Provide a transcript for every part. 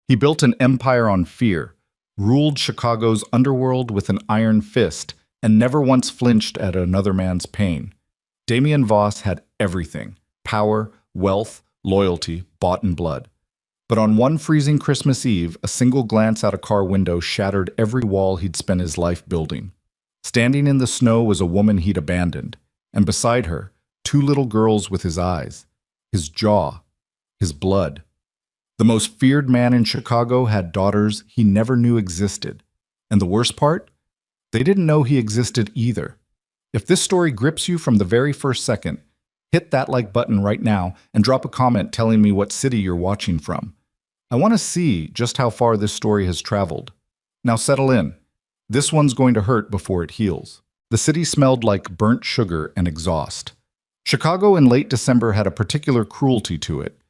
He built an empire on fear, ruled Chicago's underworld with an iron fist, and never once flinched at another man's pain. Damien Voss had everything: power, wealth, loyalty, bought in blood. But on one freezing Christmas Eve, a single glance out a car window shattered every wall he'd spent his life building. Standing in the snow was a woman he'd abandoned, and beside her, two little girls with his eyes, his jaw, his blood. The most feared man in Chicago had daughters he never knew existed. And the worst part? They didn't know he existed either. If this story grips you from the very first second, hit that like button right now and drop a comment telling me what city you're watching from. I want to see just how far this story has traveled. Now settle in. This one's going to hurt before it heals. The city smelled like burnt sugar and exhaust. Chicago in late December had a particular cruelty to it.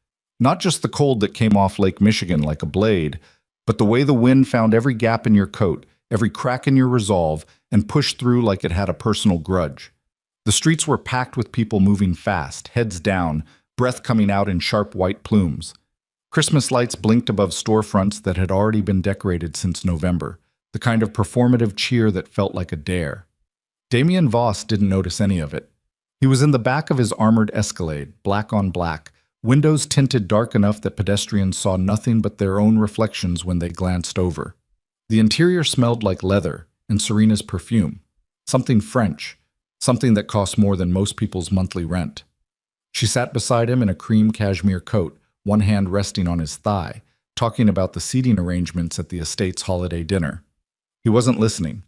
Not just the cold that came off Lake Michigan like a blade, but the way the wind found every gap in your coat, every crack in your resolve, and pushed through like it had a personal grudge. The streets were packed with people moving fast, heads down, breath coming out in sharp white plumes. Christmas lights blinked above storefronts that had already been decorated since November, the kind of performative cheer that felt like a dare. Damien Voss didn't notice any of it. He was in the back of his armored Escalade, black on black, windows tinted dark enough that pedestrians saw nothing but their own reflections when they glanced over. The interior smelled like leather and Serena's perfume, something French, something that cost more than most people's monthly rent. She sat beside him in a cream cashmere coat, one hand resting on his thigh, talking about the seating arrangements at the estate's holiday dinner. He wasn't listening.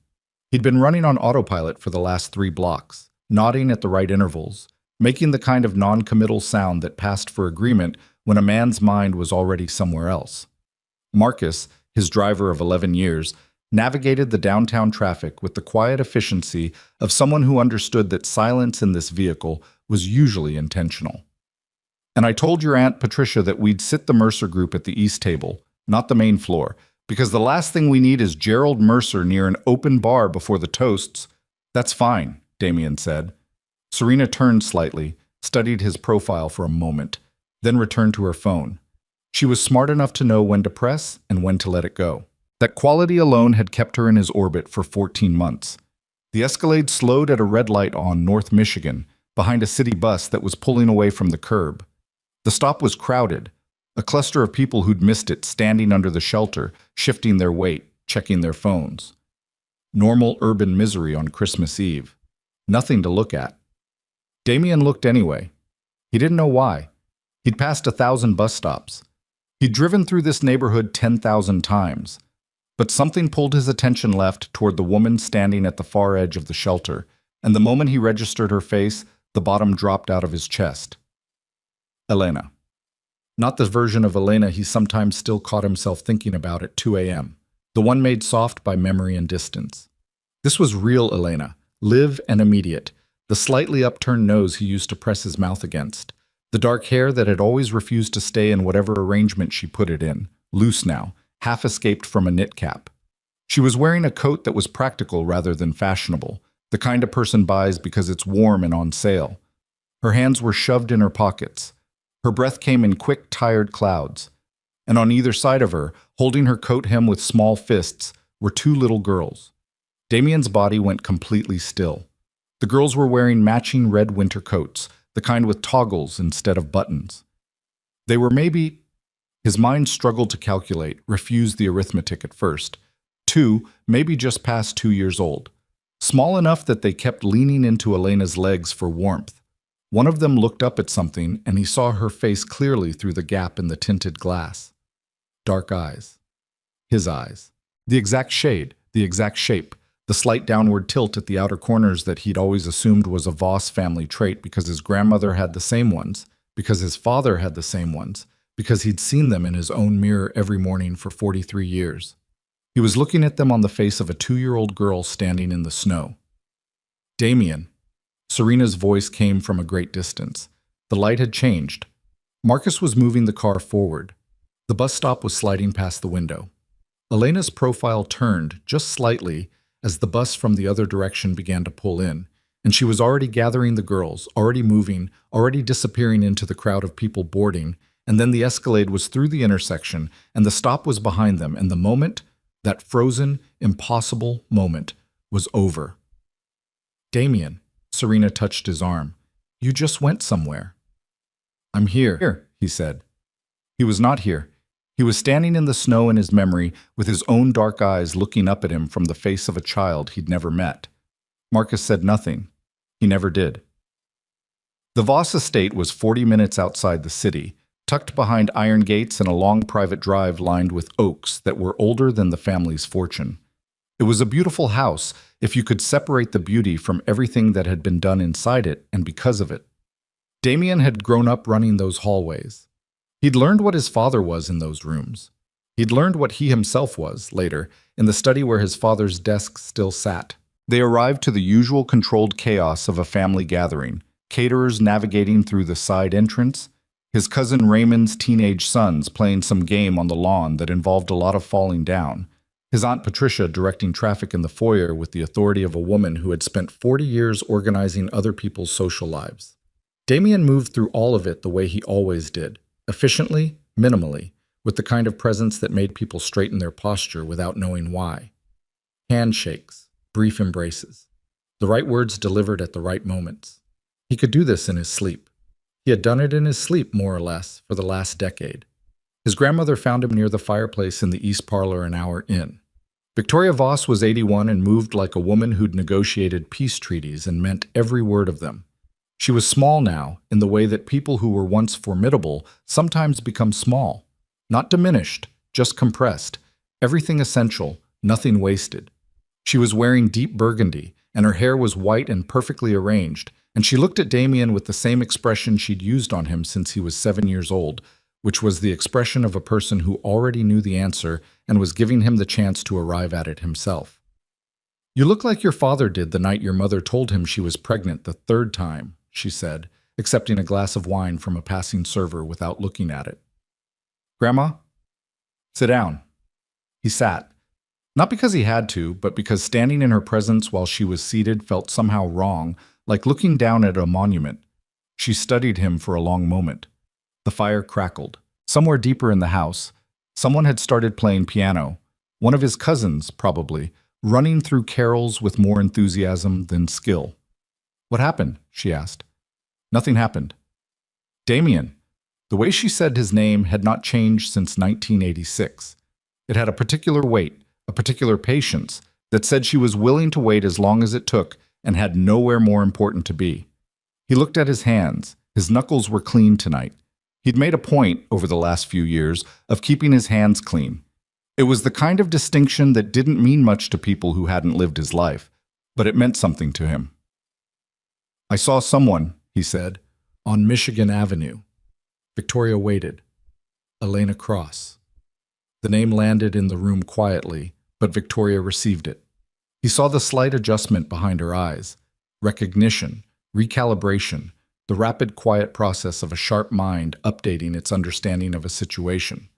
He'd been running on autopilot for the last 3 blocks, nodding at the right intervals, making the kind of non-committal sound that passed for agreement when a man's mind was already somewhere else. Marcus, his driver of 11 years, navigated the downtown traffic with the quiet efficiency of someone who understood that silence in this vehicle was usually intentional. And I told your Aunt Patricia that we'd sit the Mercer group at the east table, not the main floor, because the last thing we need is Gerald Mercer near an open bar before the toasts. That's fine, Damien said. Serena turned slightly, studied his profile for a moment, then returned to her phone. She was smart enough to know when to press and when to let it go. That quality alone had kept her in his orbit for 14 months. The Escalade slowed at a red light on North Michigan, behind a city bus that was pulling away from the curb. The stop was crowded, a cluster of people who'd missed it standing under the shelter, shifting their weight, checking their phones. Normal urban misery on Christmas Eve. Nothing to look at. Damien looked anyway. He didn't know why. He'd passed 1,000 bus stops. He'd driven through this neighborhood 10,000 times. But something pulled his attention left toward the woman standing at the far edge of the shelter, and the moment he registered her face, the bottom dropped out of his chest. Elena. Not the version of Elena he sometimes still caught himself thinking about at 2 a.m., the one made soft by memory and distance. This was real Elena, live and immediate, the slightly upturned nose he used to press his mouth against, the dark hair that had always refused to stay in whatever arrangement she put it in, loose now, half escaped from a knit cap. She was wearing a coat that was practical rather than fashionable, the kind a person buys because it's warm and on sale. Her hands were shoved in her pockets. Her breath came in quick, tired clouds. And on either side of her, holding her coat hem with small fists, were 2 little girls. Damien's body went completely still. The girls were wearing matching red winter coats, the kind with toggles instead of buttons. They were maybe... His mind struggled to calculate, refused the arithmetic at first. 2, maybe just past 2 years old. Small enough that they kept leaning into Elena's legs for warmth. One of them looked up at something, and he saw her face clearly through the gap in the tinted glass. Dark eyes. His eyes. The exact shade, the exact shape, the slight downward tilt at the outer corners that he'd always assumed was a Voss family trait because his grandmother had the same ones, because his father had the same ones, because he'd seen them in his own mirror every morning for 43 years. He was looking at them on the face of a 2-year-old girl standing in the snow. Damien. Serena's voice came from a great distance. The light had changed. Marcus was moving the car forward. The bus stop was sliding past the window. Elena's profile turned, just slightly, as the bus from the other direction began to pull in, and she was already gathering the girls, already moving, already disappearing into the crowd of people boarding, and then the Escalade was through the intersection, and the stop was behind them, and the moment, that frozen, impossible moment, was over. Damien, Serena touched his arm. You just went somewhere. I'm here, he said. He was not here. He was standing in the snow in his memory, with his own dark eyes looking up at him from the face of a child he'd never met. Marcus said nothing. He never did. The Voss estate was 40 minutes outside the city, tucked behind iron gates and a long private drive lined with oaks that were older than the family's fortune. It was a beautiful house, if you could separate the beauty from everything that had been done inside it and because of it. Damien had grown up running those hallways. He'd learned what his father was in those rooms. He'd learned what he himself was, later, in the study where his father's desk still sat. They arrived to the usual controlled chaos of a family gathering, caterers navigating through the side entrance, his cousin Raymond's teenage sons playing some game on the lawn that involved a lot of falling down, his Aunt Patricia directing traffic in the foyer with the authority of a woman who had spent 40 years organizing other people's social lives. Damien moved through all of it the way he always did, efficiently, minimally, with the kind of presence that made people straighten their posture without knowing why. Handshakes, brief embraces, the right words delivered at the right moments. He could do this in his sleep. He had done it in his sleep, more or less, for the last decade. His grandmother found him near the fireplace in the East Parlor an hour in. Victoria Voss was 81 and moved like a woman who'd negotiated peace treaties and meant every word of them. She was small now, in the way that people who were once formidable sometimes become small. Not diminished, just compressed. Everything essential, nothing wasted. She was wearing deep burgundy, and her hair was white and perfectly arranged, and she looked at Damien with the same expression she'd used on him since he was 7 years old, which was the expression of a person who already knew the answer and was giving him the chance to arrive at it himself. You look like your father did the night your mother told him she was pregnant the 3rd time, she said, accepting a glass of wine from a passing server without looking at it. Grandma? Sit down. He sat. Not because he had to, but because standing in her presence while she was seated felt somehow wrong, like looking down at a monument. She studied him for a long moment. The fire crackled. Somewhere deeper in the house, someone had started playing piano. One of his cousins, probably, running through carols with more enthusiasm than skill. What happened? She asked. Nothing happened. Damien. The way she said his name had not changed since 1986. It had a particular weight, a particular patience, that said she was willing to wait as long as it took and had nowhere more important to be. He looked at his hands. His knuckles were clean tonight. He'd made a point, over the last few years, of keeping his hands clean. It was the kind of distinction that didn't mean much to people who hadn't lived his life, but it meant something to him. I saw someone, he said, on Michigan Avenue. Victoria waited. Elena Cross. The name landed in the room quietly, but Victoria received it. He saw the slight adjustment behind her eyes. Recognition, recalibration, the rapid, quiet process of a sharp mind updating its understanding of a situation.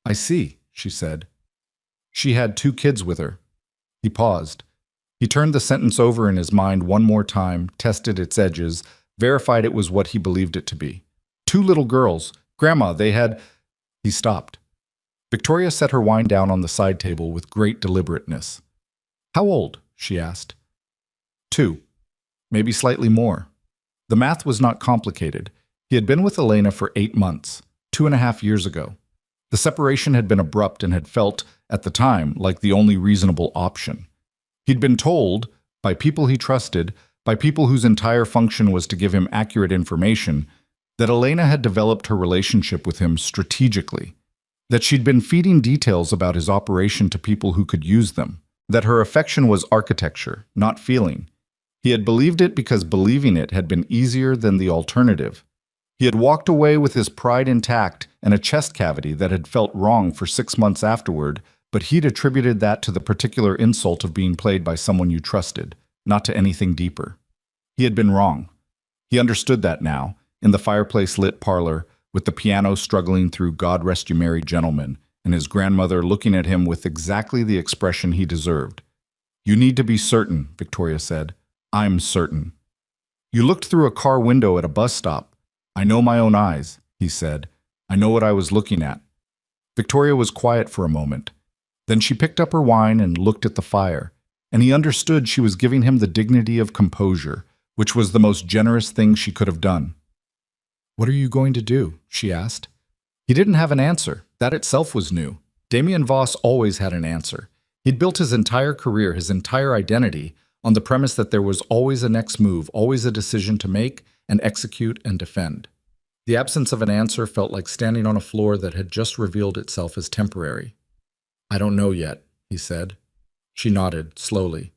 I see, she said. She had 2 kids with her. He paused. He turned the sentence over in his mind one more time, tested its edges, verified it was what he believed it to be. 2 little girls. Grandma, they had... He stopped. Victoria set her wine down on the side table with great deliberateness. How old? She asked. 2. Maybe slightly more. The math was not complicated. He had been with Elena for 8 months, 2.5 years ago. The separation had been abrupt and had felt, at the time, like the only reasonable option. He'd been told, by people he trusted, by people whose entire function was to give him accurate information, that Elena had developed her relationship with him strategically, that she'd been feeding details about his operation to people who could use them, that her affection was architecture, not feeling. He had believed it because believing it had been easier than the alternative. He had walked away with his pride intact and a chest cavity that had felt wrong for 6 months afterward, but he'd attributed that to the particular insult of being played by someone you trusted, not to anything deeper. He had been wrong. He understood that now, in the fireplace-lit parlor, with the piano struggling through God Rest You Merry Gentlemen, and his grandmother looking at him with exactly the expression he deserved. You need to be certain, Victoria said. I'm certain. You looked through a car window at a bus stop. I know my own eyes, he said. I know what I was looking at. Victoria was quiet for a moment. Then she picked up her wine and looked at the fire, and he understood she was giving him the dignity of composure, which was the most generous thing she could have done. "What are you going to do?" she asked. He didn't have an answer. That itself was new. Damien Voss always had an answer. He'd built his entire career, his entire identity, on the premise that there was always a next move, always a decision to make and execute and defend. The absence of an answer felt like standing on a floor that had just revealed itself as temporary. "I don't know yet," he said. She nodded, slowly.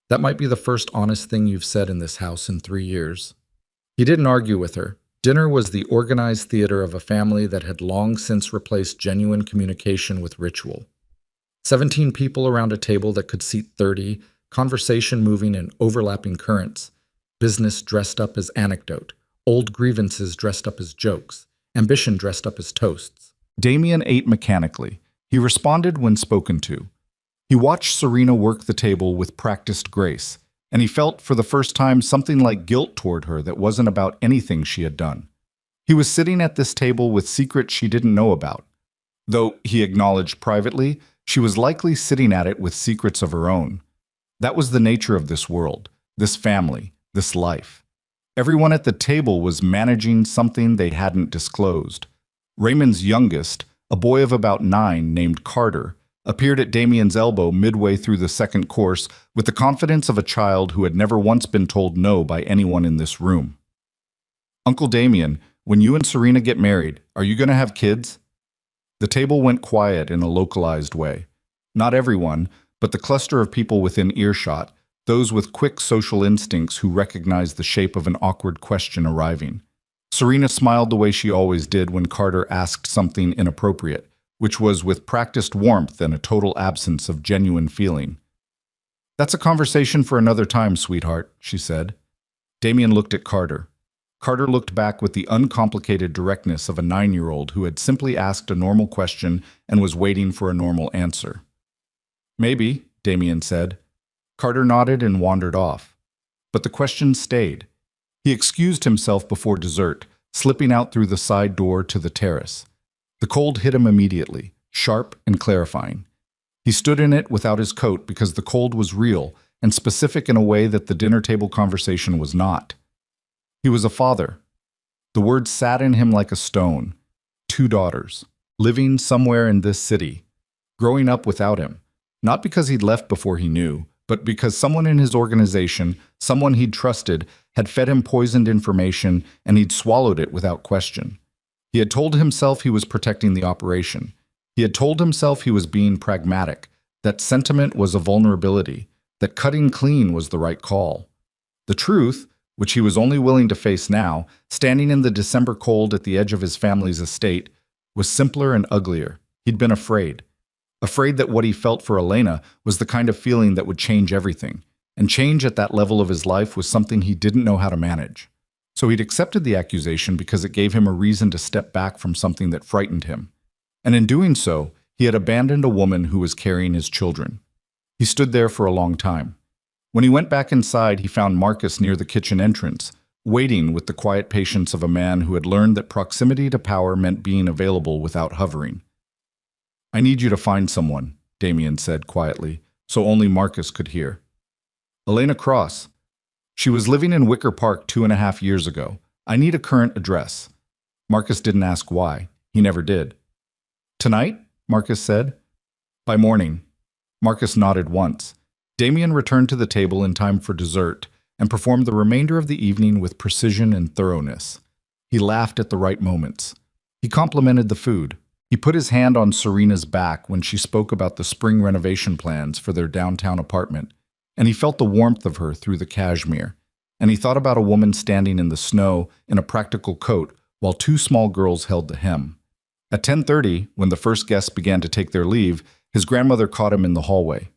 "That might be the first honest thing you've said in this house in 3 years." He didn't argue with her. Dinner was the organized theater of a family that had long since replaced genuine communication with ritual. 17 people around a table that could seat 30, conversation moving in overlapping currents, business dressed up as anecdote, old grievances dressed up as jokes, ambition dressed up as toasts. Damien ate mechanically. He responded when spoken to. He watched Serena work the table with practiced grace, and he felt for the first time something like guilt toward her that wasn't about anything she had done. He was sitting at this table with secrets she didn't know about. Though he acknowledged privately, she was likely sitting at it with secrets of her own. That was the nature of this world, this family, this life. Everyone at the table was managing something they hadn't disclosed. Raymond's youngest, a boy of about 9 named Carter, appeared at Damien's elbow midway through the second course with the confidence of a child who had never once been told no by anyone in this room. "Uncle Damien, when you and Serena get married, are you going to have kids?" The table went quiet in a localized way. Not everyone, but the cluster of people within earshot, those with quick social instincts who recognized the shape of an awkward question arriving. Serena smiled the way she always did when Carter asked something inappropriate, which was with practiced warmth and a total absence of genuine feeling. "That's a conversation for another time, sweetheart," she said. Damien looked at Carter. Carter looked back with the uncomplicated directness of a 9-year-old who had simply asked a normal question and was waiting for a normal answer. "Maybe," Damien said. Carter nodded and wandered off. But the question stayed. He excused himself before dessert, slipping out through the side door to the terrace. The cold hit him immediately, sharp and clarifying. He stood in it without his coat because the cold was real and specific in a way that the dinner table conversation was not. He was a father. The word sat in him like a stone. 2 daughters, living somewhere in this city, growing up without him, not because he'd left before he knew, but because someone in his organization, someone he'd trusted, had fed him poisoned information and he'd swallowed it without question. He had told himself he was protecting the operation. He had told himself he was being pragmatic, that sentiment was a vulnerability, that cutting clean was the right call. The truth, which he was only willing to face now, standing in the December cold at the edge of his family's estate, was simpler and uglier. He'd been afraid. Afraid that what he felt for Elena was the kind of feeling that would change everything, and change at that level of his life was something he didn't know how to manage. So he'd accepted the accusation because it gave him a reason to step back from something that frightened him. And in doing so, he had abandoned a woman who was carrying his children. He stood there for a long time. When he went back inside, he found Marcus near the kitchen entrance, waiting with the quiet patience of a man who had learned that proximity to power meant being available without hovering. "I need you to find someone," Damien said quietly, so only Marcus could hear. "Elena Cross. She was living in Wicker Park 2.5 years ago. I need a current address." Marcus didn't ask why. He never did. "Tonight?" Marcus said. "By morning." Marcus nodded once. Damien returned to the table in time for dessert and performed the remainder of the evening with precision and thoroughness. He laughed at the right moments. He complimented the food. He put his hand on Serena's back when she spoke about the spring renovation plans for their downtown apartment, and he felt the warmth of her through the cashmere. And he thought about a woman standing in the snow in a practical coat while 2 small girls held the hem. At 10:30, when the first guests began to take their leave, his grandmother caught him in the hallway.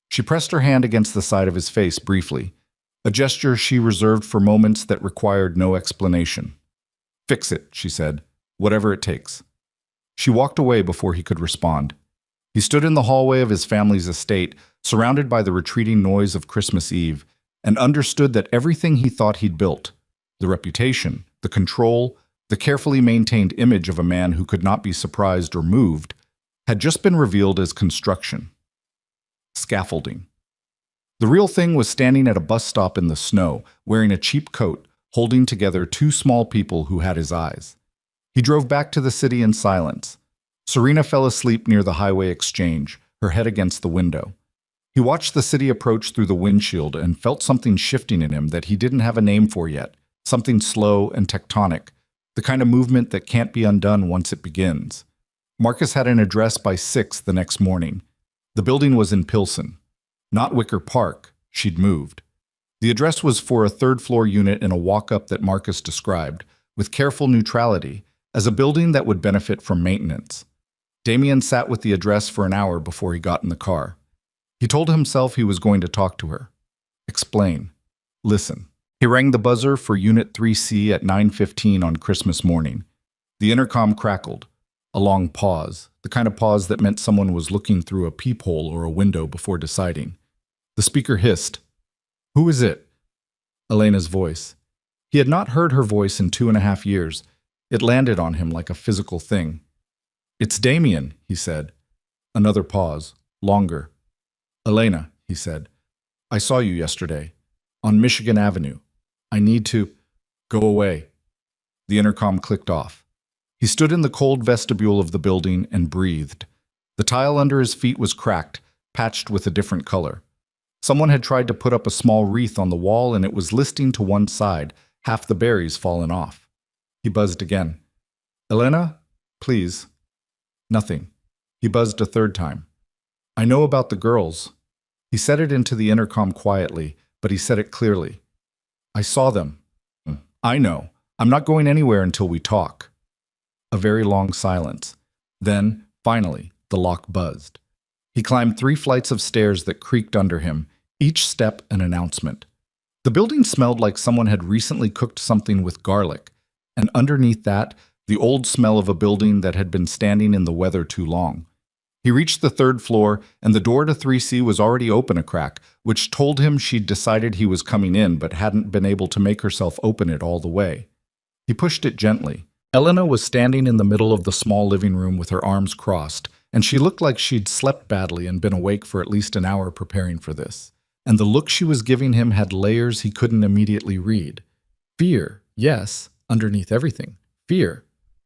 She pressed her hand against the side of his face briefly, a gesture she reserved for moments that required no explanation. "Fix it," she said, "whatever it takes." She walked away before he could respond. He stood in the hallway of his family's estate, surrounded by the retreating noise of Christmas Eve, and understood that everything he thought he'd built, the reputation, the control, The carefully maintained image of a man who could not be surprised or moved had just been revealed as construction. Scaffolding. The real thing was standing at a bus stop in the snow, wearing a cheap coat, holding together two small people who had his eyes. He drove back to the city in silence. Serena fell asleep near the highway exchange, her head against the window. He watched the city approach through the windshield and felt something shifting in him that he didn't have a name for yet, something slow and tectonic, the kind of movement that can't be undone once it begins. Marcus had an address by 6 the next morning. The building was in Pilsen. Not Wicker Park, she'd moved. The address was for a third-floor unit in a walk-up that Marcus described, with careful neutrality, as a building that would benefit from maintenance. Damien sat with the address for an hour before he got in the car. He told himself he was going to talk to her. Explain. Listen. He rang the buzzer for Unit 3C at 9:15 on Christmas morning. The intercom crackled. A long pause, the kind of pause that meant someone was looking through a peephole or a window before deciding. The speaker hissed. "Who is it?" Elena's voice. He had not heard her voice in 2.5 years. It landed on him like a physical thing. "It's Damien," he said. Another pause, longer. "Elena," he said, "I saw you yesterday, on Michigan Avenue. I need to go away." The intercom clicked off. He stood in the cold vestibule of the building and breathed. The tile under his feet was cracked, patched with a different color. Someone had tried to put up a small wreath on the wall and it was listing to one side, half the berries fallen off. He buzzed again. "Elena, please." Nothing. He buzzed a third time. "I know about the girls." He said it into the intercom quietly, but he said it clearly. "I saw them." "I know. I'm not going anywhere until we talk." A very long silence. Then, finally, the lock buzzed. He climbed 3 flights of stairs that creaked under him, each step an announcement. The building smelled like someone had recently cooked something with garlic, and underneath that, the old smell of a building that had been standing in the weather too long. He reached the 3rd floor, and the door to 3C was already open a crack, which told him she'd decided he was coming in but hadn't been able to make herself open it all the way. He pushed it gently. Elena was standing in the middle of the small living room with her arms crossed, and she looked like she'd slept badly and been awake for at least an hour preparing for this. And the look she was giving him had layers he couldn't immediately read. Fear, yes, underneath everything. Fear.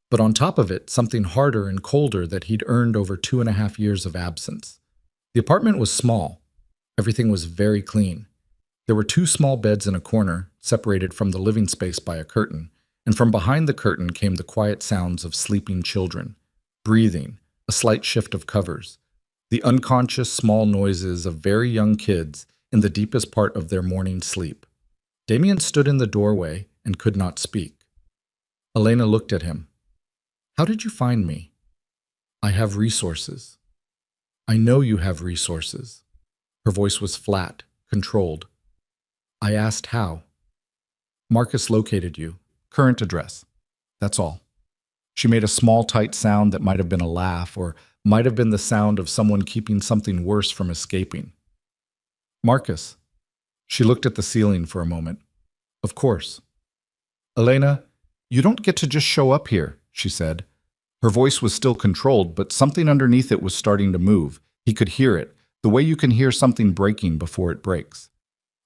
But on top of it, something harder and colder that he'd earned over 2.5 years of absence. The apartment was small. Everything was very clean. There were 2 small beds in a corner, separated from the living space by a curtain, and from behind the curtain came the quiet sounds of sleeping children, breathing, a slight shift of covers, the unconscious small noises of very young kids in the deepest part of their morning sleep. Damien stood in the doorway and could not speak. Elena looked at him. "How did you find me?" "I have resources." "I know you have resources." Her voice was flat, controlled. "I asked how." "Marcus located you. Current address. That's all." She made a small, tight sound that might have been a laugh or might have been the sound of someone keeping something worse from escaping. "Marcus." She looked at the ceiling for a moment. "Of course." "Elena, you don't get to just show up here," she said. Her voice was still controlled, but something underneath it was starting to move. He could hear it, the way you can hear something breaking before it breaks.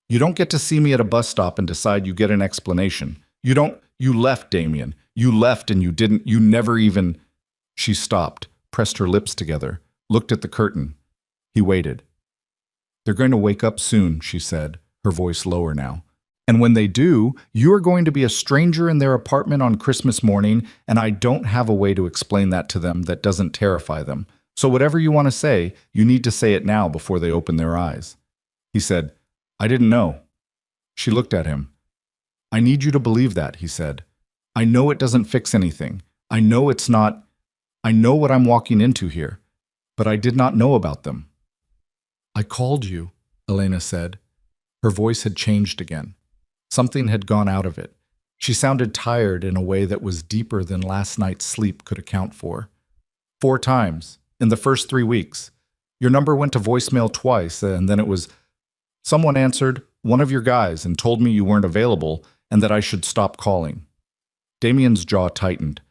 "You don't get to see me at a bus stop and decide you get an explanation. You left, Damien. You left and you never even..." She stopped, pressed her lips together, looked at the curtain. He waited. "They're going to wake up soon," she said, her voice lower now. "And when they do, you are going to be a stranger in their apartment on Christmas morning, and I don't have a way to explain that to them that doesn't terrify them. So whatever you want to say, you need to say it now before they open their eyes." He said, "I didn't know." She looked at him. "I need you to believe that," he said. "I know it doesn't fix anything. I know it's not. I know what I'm walking into here. But I did not know about them." "I called you," Elena said. Her voice had changed again. Something had gone out of it. She sounded tired in a way that was deeper than last night's sleep could account for. 4 times, in the first 3 weeks. Your number went to voicemail twice, and then it was... Someone answered, one of your guys, and told me you weren't available and that I should stop calling. Damien's jaw tightened.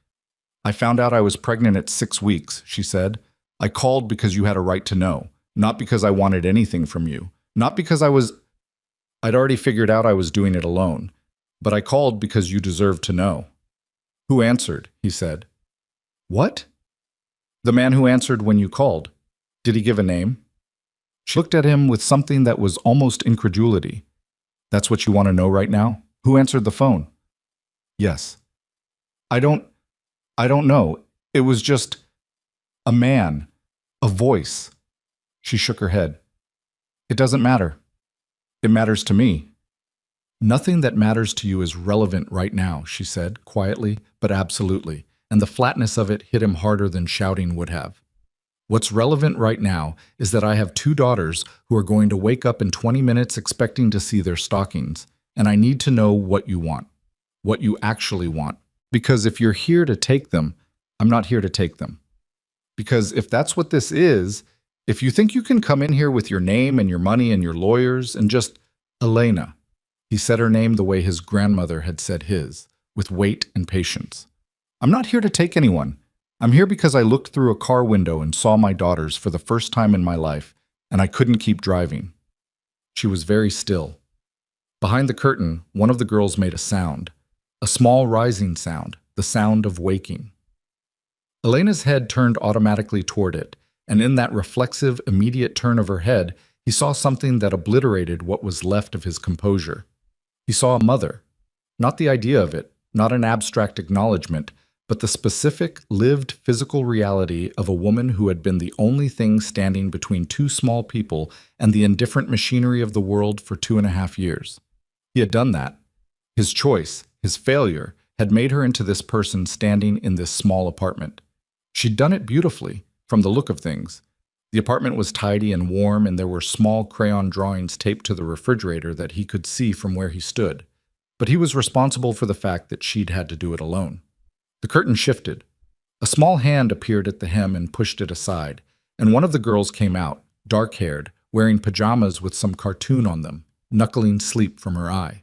I found out I was pregnant at 6 weeks, she said. I called because you had a right to know, not because I wanted anything from you, not because I'd already figured out I was doing it alone, but I called because you deserved to know. Who answered? He said. What? The man who answered when you called. Did he give a name? She looked at him with something that was almost incredulity. That's what you want to know right now? Who answered the phone? Yes. I don't know. It was just a man, a voice. She shook her head. It doesn't matter. It matters to me. Nothing that matters to you is relevant right now, she said, quietly, but absolutely, and the flatness of it hit him harder than shouting would have. What's relevant right now is that I have 2 daughters who are going to wake up in 20 minutes expecting to see their stockings, and I need to know what you want, what you actually want. Because if you're here to take them, I'm not here to take them. Because if that's what this is, if you think you can come in here with your name and your money and your lawyers and just, Elena, he said her name the way his grandmother had said his, with weight and patience. I'm not here to take anyone. I'm here because I looked through a car window and saw my daughters for the first time in my life, and I couldn't keep driving. She was very still. Behind the curtain, one of the girls made a sound, a small rising sound, the sound of waking. Elena's head turned automatically toward it, and in that reflexive, immediate turn of her head, he saw something that obliterated what was left of his composure. He saw a mother. Not the idea of it, not an abstract acknowledgement, but the specific, lived physical reality of a woman who had been the only thing standing between 2 small people and the indifferent machinery of the world for 2.5 years. He had done that. His choice, his failure, had made her into this person standing in this small apartment. She'd done it beautifully, from the look of things. The apartment was tidy and warm, and there were small crayon drawings taped to the refrigerator that he could see from where he stood. But he was responsible for the fact that she'd had to do it alone. The curtain shifted. A small hand appeared at the hem and pushed it aside, and one of the girls came out, dark-haired, wearing pajamas with some cartoon on them, knuckling sleep from her eye.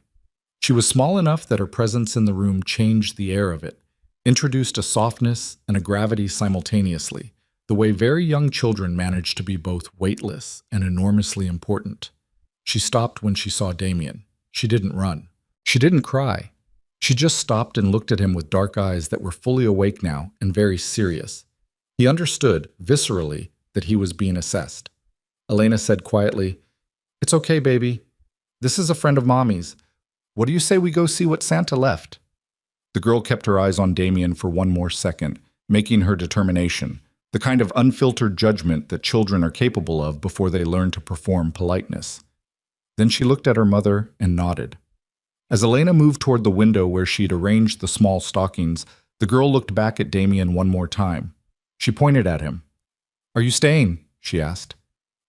She was small enough that her presence in the room changed the air of it, introduced a softness and a gravity simultaneously, the way very young children manage to be both weightless and enormously important. She stopped when she saw Damien. She didn't run. She didn't cry. She just stopped and looked at him with dark eyes that were fully awake now and very serious. He understood, viscerally, that he was being assessed. Elena said quietly, "It's okay, baby. This is a friend of Mommy's. What do you say we go see what Santa left?" The girl kept her eyes on Damien for one more second, making her determination, the kind of unfiltered judgment that children are capable of before they learn to perform politeness. Then she looked at her mother and nodded. As Elena moved toward the window where she'd arranged the small stockings, the girl looked back at Damien one more time. She pointed at him. "Are you staying?" she asked.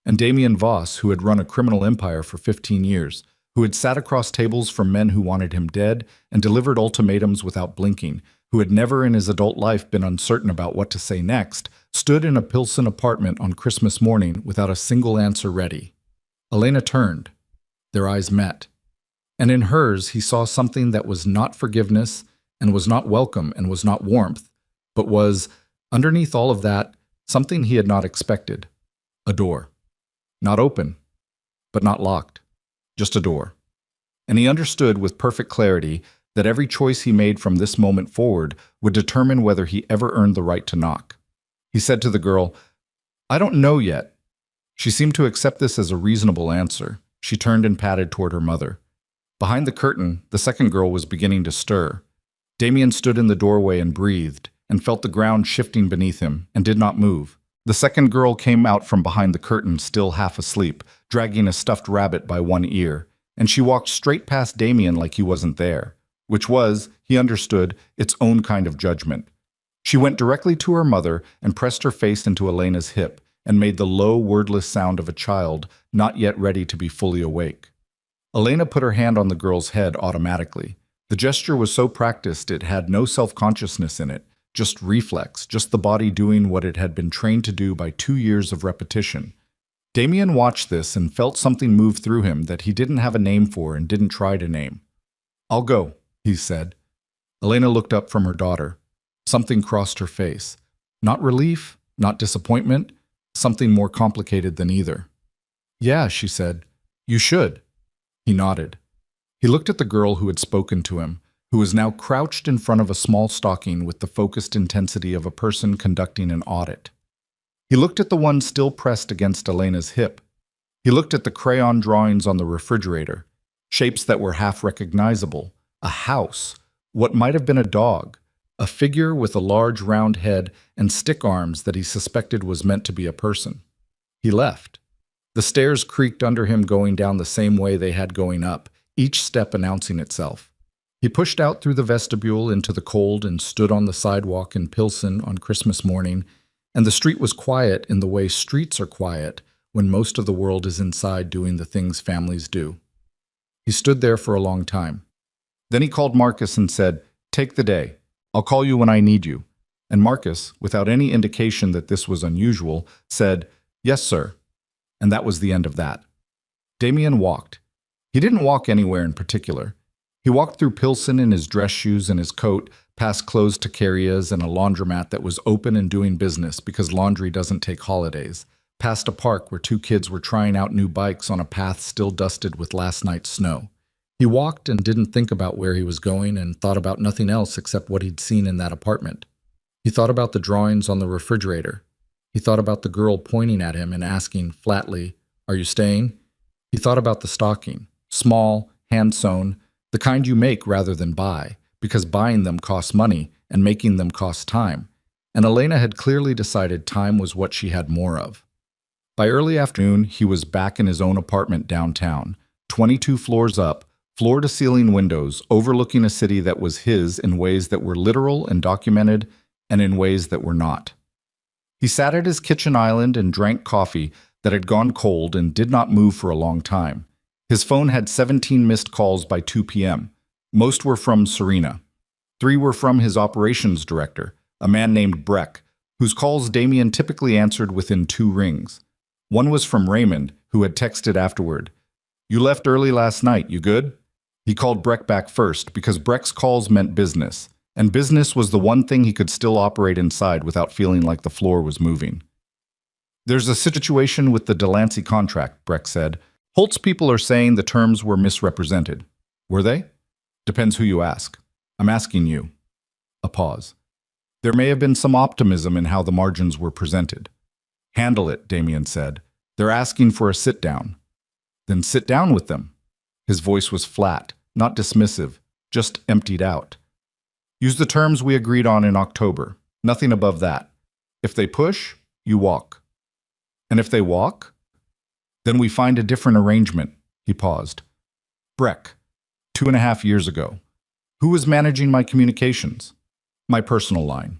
And Damien Voss, who had run a criminal empire for 15 years, who had sat across tables from men who wanted him dead and delivered ultimatums without blinking, who had never in his adult life been uncertain about what to say next, stood in a Pilsen apartment on Christmas morning without a single answer ready. Elena turned. Their eyes met. And in hers he saw something that was not forgiveness and was not welcome and was not warmth, but was, underneath all of that, something he had not expected. A door. Not open, but not locked. Just a door. And he understood with perfect clarity that every choice he made from this moment forward would determine whether he ever earned the right to knock. He said to the girl, "I don't know yet." She seemed to accept this as a reasonable answer. She turned and padded toward her mother. Behind the curtain, the second girl was beginning to stir. Damien stood in the doorway and breathed, and felt the ground shifting beneath him, and did not move. The second girl came out from behind the curtain, still half asleep, dragging a stuffed rabbit by one ear, and she walked straight past Damien like he wasn't there, which was, he understood, its own kind of judgment. She went directly to her mother and pressed her face into Elena's hip, and made the low, wordless sound of a child not yet ready to be fully awake. Elena put her hand on the girl's head automatically. The gesture was so practiced it had no self-consciousness in it, just reflex, just the body doing what it had been trained to do by 2 years of repetition. Damien watched this and felt something move through him that he didn't have a name for and didn't try to name. "I'll go," he said. Elena looked up from her daughter. Something crossed her face. Not relief, not disappointment, something more complicated than either. "Yeah," she said. "You should." He nodded. He looked at the girl who had spoken to him, who was now crouched in front of a small stocking with the focused intensity of a person conducting an audit. He looked at the one still pressed against Elena's hip. He looked at the crayon drawings on the refrigerator, shapes that were half recognizable, a house, what might have been a dog, a figure with a large round head and stick arms that he suspected was meant to be a person. He left. The stairs creaked under him, going down the same way they had going up, each step announcing itself. He pushed out through the vestibule into the cold and stood on the sidewalk in Pilsen on Christmas morning, and the street was quiet in the way streets are quiet when most of the world is inside doing the things families do. He stood there for a long time. Then he called Marcus and said, "Take the day. I'll call you when I need you." And Marcus, without any indication that this was unusual, said, "Yes, sir." And that was the end of that. Damien walked. He didn't walk anywhere in particular. He walked through Pilsen in his dress shoes and his coat, past closed taquerias and a laundromat that was open and doing business because laundry doesn't take holidays, past a park where two kids were trying out new bikes on a path still dusted with last night's snow. He walked and didn't think about where he was going and thought about nothing else except what he'd seen in that apartment. He thought about the drawings on the refrigerator. He thought about the girl pointing at him and asking flatly, "Are you staying?" He thought about the stocking, small, hand-sewn, the kind you make rather than buy, because buying them costs money and making them costs time. And Elena had clearly decided time was what she had more of. By early afternoon, he was back in his own apartment downtown, 22 floors up, floor-to-ceiling windows overlooking a city that was his in ways that were literal and documented and in ways that were not. He sat at his kitchen island and drank coffee that had gone cold and did not move for a long time. His phone had 17 missed calls by 2 p.m. Most were from Serena. 3 were from his operations director, a man named Breck, whose calls Damien typically answered within 2 rings. 1 was from Raymond, who had texted afterward, "You left early last night, you good?" He called Breck back first because Breck's calls meant business, and business was the one thing he could still operate inside without feeling like the floor was moving. "There's a situation with the Delancey contract," Breck said. "Holt's people are saying the terms were misrepresented." "Were they?" "Depends who you ask. I'm asking you." A pause. "There may have been some optimism in how the margins were presented." "Handle it," Damien said. "They're asking for a sit-down." "Then sit down with them." His voice was flat, not dismissive, just emptied out. "Use the terms we agreed on in October. Nothing above that. If they push, you walk." "And if they walk?" "Then we find a different arrangement." He paused. "Breck, 2.5 years ago. Who was managing my communications?" "My personal line."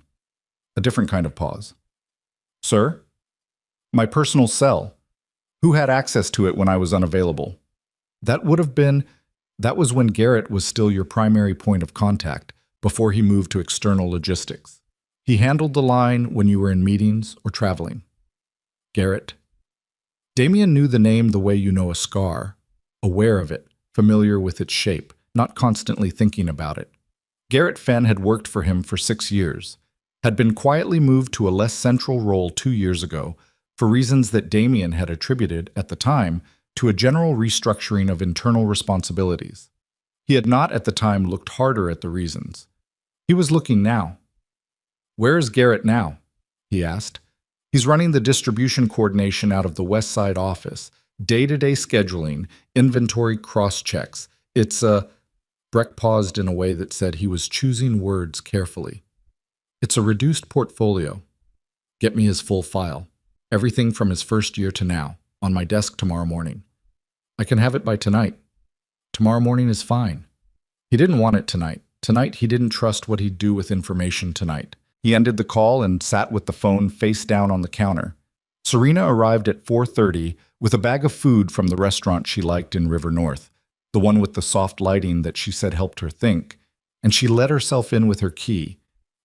A different kind of pause. "Sir?" "My personal cell. Who had access to it when I was unavailable?" That was when Garrett was still your primary point of contact, before he moved to external logistics. He handled the line when you were in meetings or traveling. Garrett. Damien knew the name the way you know a scar, aware of it, familiar with its shape, not constantly thinking about it. Garrett Fenn had worked for him for 6 years, had been quietly moved to a less central role 2 years ago for reasons that Damien had attributed, at the time, to a general restructuring of internal responsibilities. He had not at the time looked harder at the reasons. He was looking now. "Where is Garrett now?" he asked. "He's running the distribution coordination out of the West Side office, day-to-day scheduling, inventory cross-checks. It's a..." Breck paused in a way that said he was choosing words carefully. "It's a reduced portfolio. Get me his full file. Everything from his first year to now, on my desk tomorrow morning. I can have it by tonight. Tomorrow morning is fine." He didn't want it tonight. Tonight he didn't trust what he'd do with information tonight. He ended the call and sat with the phone face down on the counter. Serena arrived at 4:30 with a bag of food from the restaurant she liked in River North, the one with the soft lighting that she said helped her think, and she let herself in with her key.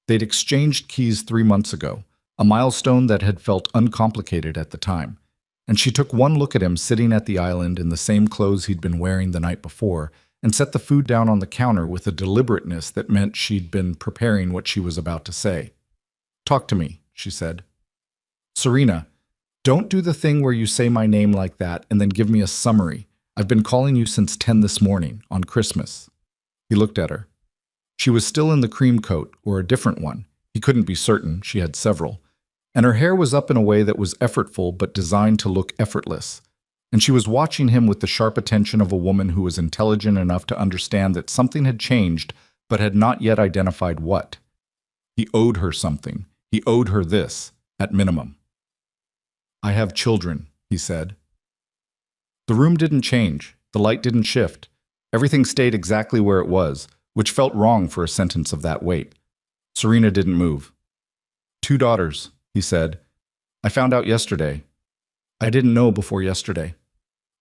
They'd exchanged keys 3 months ago, a milestone that had felt uncomplicated at the time, and she took one look at him sitting at the island in the same clothes he'd been wearing the night before, and set the food down on the counter with a deliberateness that meant she'd been preparing what she was about to say. "Talk to me," she said. "Serena, don't do the thing where you say my name like that and then give me a summary. I've been calling you since 10 this morning, on Christmas." He looked at her. She was still in the cream coat, or a different one. He couldn't be certain, she had several. And her hair was up in a way that was effortful but designed to look effortless. And she was watching him with the sharp attention of a woman who was intelligent enough to understand that something had changed but had not yet identified what. He owed her something. He owed her this, at minimum. "I have children," he said. The room didn't change. The light didn't shift. Everything stayed exactly where it was, which felt wrong for a sentence of that weight. Serena didn't move. "2 daughters," he said. "I found out yesterday. I didn't know before yesterday."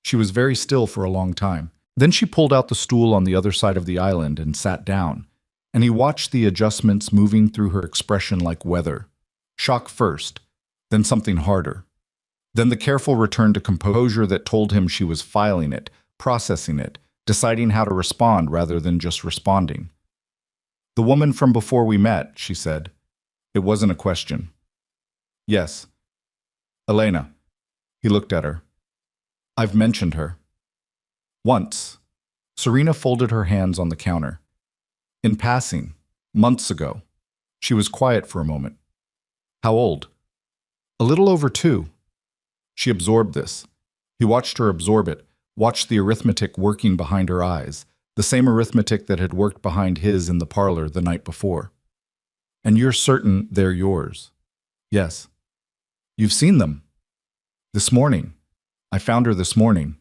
She was very still for a long time. Then she pulled out the stool on the other side of the island and sat down, and he watched the adjustments moving through her expression like weather. Shock first, then something harder. Then the careful return to composure that told him she was filing it, processing it, deciding how to respond rather than just responding. "The woman from before we met," she said. It wasn't a question. "Yes. Elena." He looked at her. "I've mentioned her." "Once." Serena folded her hands on the counter. "In passing, months ago." She was quiet for a moment. "How old?" "A little over 2." She absorbed this. He watched her absorb it, watched the arithmetic working behind her eyes, the same arithmetic that had worked behind his in the parlor the night before. "And you're certain they're yours?" "Yes." "You've seen them?" "This morning. I found her this morning."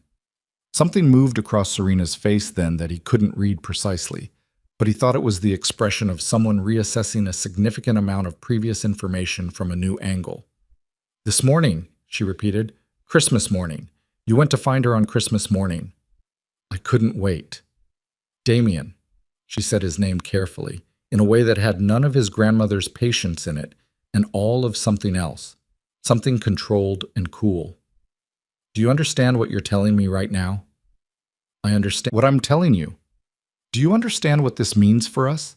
Something moved across Serena's face then that he couldn't read precisely, but he thought it was the expression of someone reassessing a significant amount of previous information from a new angle. "This morning," she repeated. "Christmas morning. You went to find her on Christmas morning." "I couldn't wait." "Damien," she said his name carefully, in a way that had none of his grandmother's patience in it, and all of something else, something controlled and cool. "Do you understand what you're telling me right now?" "I understand what I'm telling you." "Do you understand what this means for us?"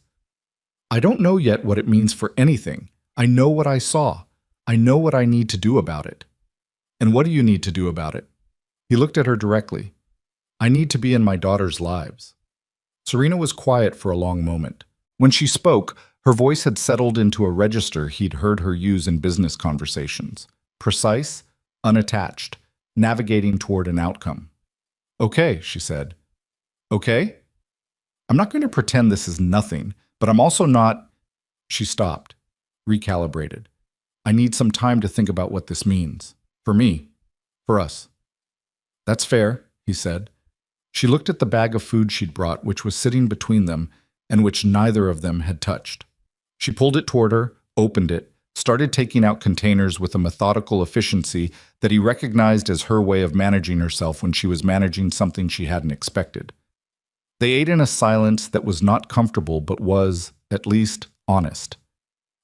"I don't know yet what it means for anything. I know what I saw. I know what I need to do about it." "And what do you need to do about it?" He looked at her directly. "I need to be in my daughters' lives." Serena was quiet for a long moment. When she spoke, her voice had settled into a register he'd heard her use in business conversations. Precise, unattached, navigating toward an outcome. "Okay," she said. "Okay? I'm not going to pretend this is nothing, but I'm also not—" She stopped, recalibrated. "I need some time to think about what this means. For me. For us." "That's fair," he said. She looked at the bag of food she'd brought, which was sitting between them, and which neither of them had touched. She pulled it toward her, opened it, started taking out containers with a methodical efficiency that he recognized as her way of managing herself when she was managing something she hadn't expected. They ate in a silence that was not comfortable but was, at least, honest.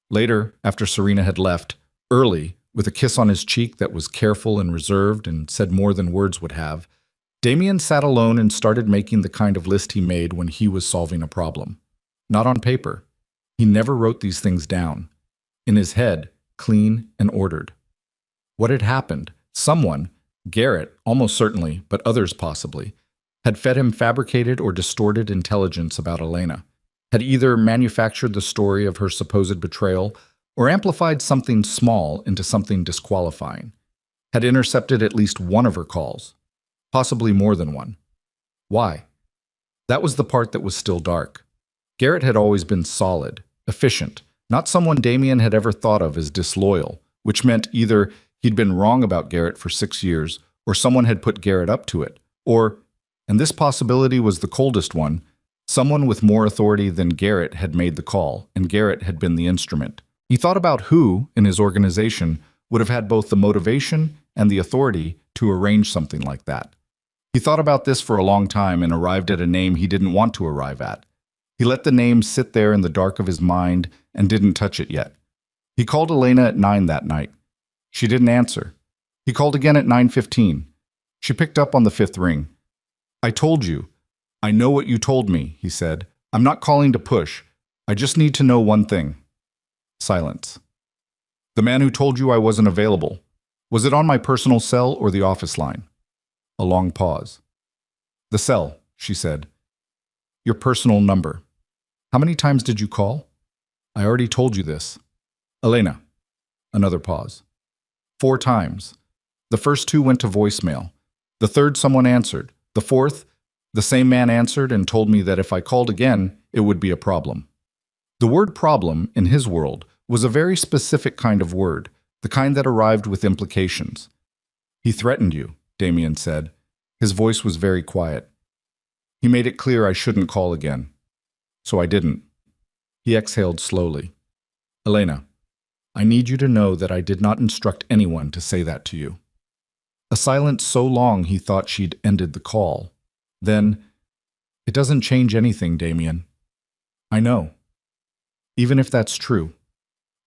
Later, after Serena had left, early, with a kiss on his cheek that was careful and reserved and said more than words would have, Damien sat alone and started making the kind of list he made when he was solving a problem. Not on paper. He never wrote these things down. In his head, clean and ordered. What had happened? Someone, Garrett almost certainly, but others possibly, had fed him fabricated or distorted intelligence about Elena, had either manufactured the story of her supposed betrayal or amplified something small into something disqualifying, had intercepted at least one of her calls, possibly more than one. Why? That was the part that was still dark. Garrett had always been solid, efficient, not someone Damien had ever thought of as disloyal, which meant either he'd been wrong about Garrett for 6 years, or someone had put Garrett up to it, or, and this possibility was the coldest one, someone with more authority than Garrett had made the call, and Garrett had been the instrument. He thought about who, in his organization, would have had both the motivation and the authority to arrange something like that. He thought about this for a long time and arrived at a name he didn't want to arrive at. He let the name sit there in the dark of his mind and didn't touch it yet. He called Elena at 9 that night. She didn't answer. He called again at 9:15. She picked up on the 5th ring. "I told you. I know what you told me, he said. I'm not calling to push. I just need to know one thing. Silence. The man who told you I wasn't available. Was it on my personal cell or the office line? A long pause. The cell, she said. Your personal number. How many times did you call? I already told you this. Elena. Another pause. 4 times. The first 2 went to voicemail. The third someone answered. The fourth, the same man answered and told me that if I called again, it would be a problem. The word problem, in his world, was a very specific kind of word, the kind that arrived with implications. He threatened you, Damien said. His voice was very quiet. He made it clear I shouldn't call again. So I didn't. He exhaled slowly. Elena, I need you to know that I did not instruct anyone to say that to you. A silence so long he thought she'd ended the call. Then, it doesn't change anything, Damien. I know. Even if that's true.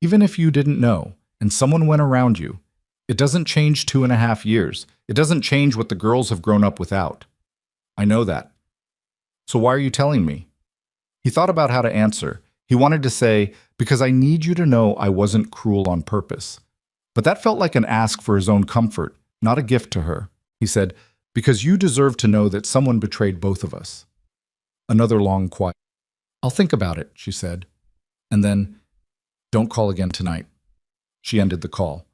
Even if you didn't know, and someone went around you, it doesn't change 2.5 years. It doesn't change what the girls have grown up without. I know that. So why are you telling me? He thought about how to answer. He wanted to say, because I need you to know I wasn't cruel on purpose. But that felt like an ask for his own comfort, not a gift to her. He said, because you deserve to know that someone betrayed both of us. Another long quiet. I'll think about it, she said. And then, don't call again tonight. She ended the call.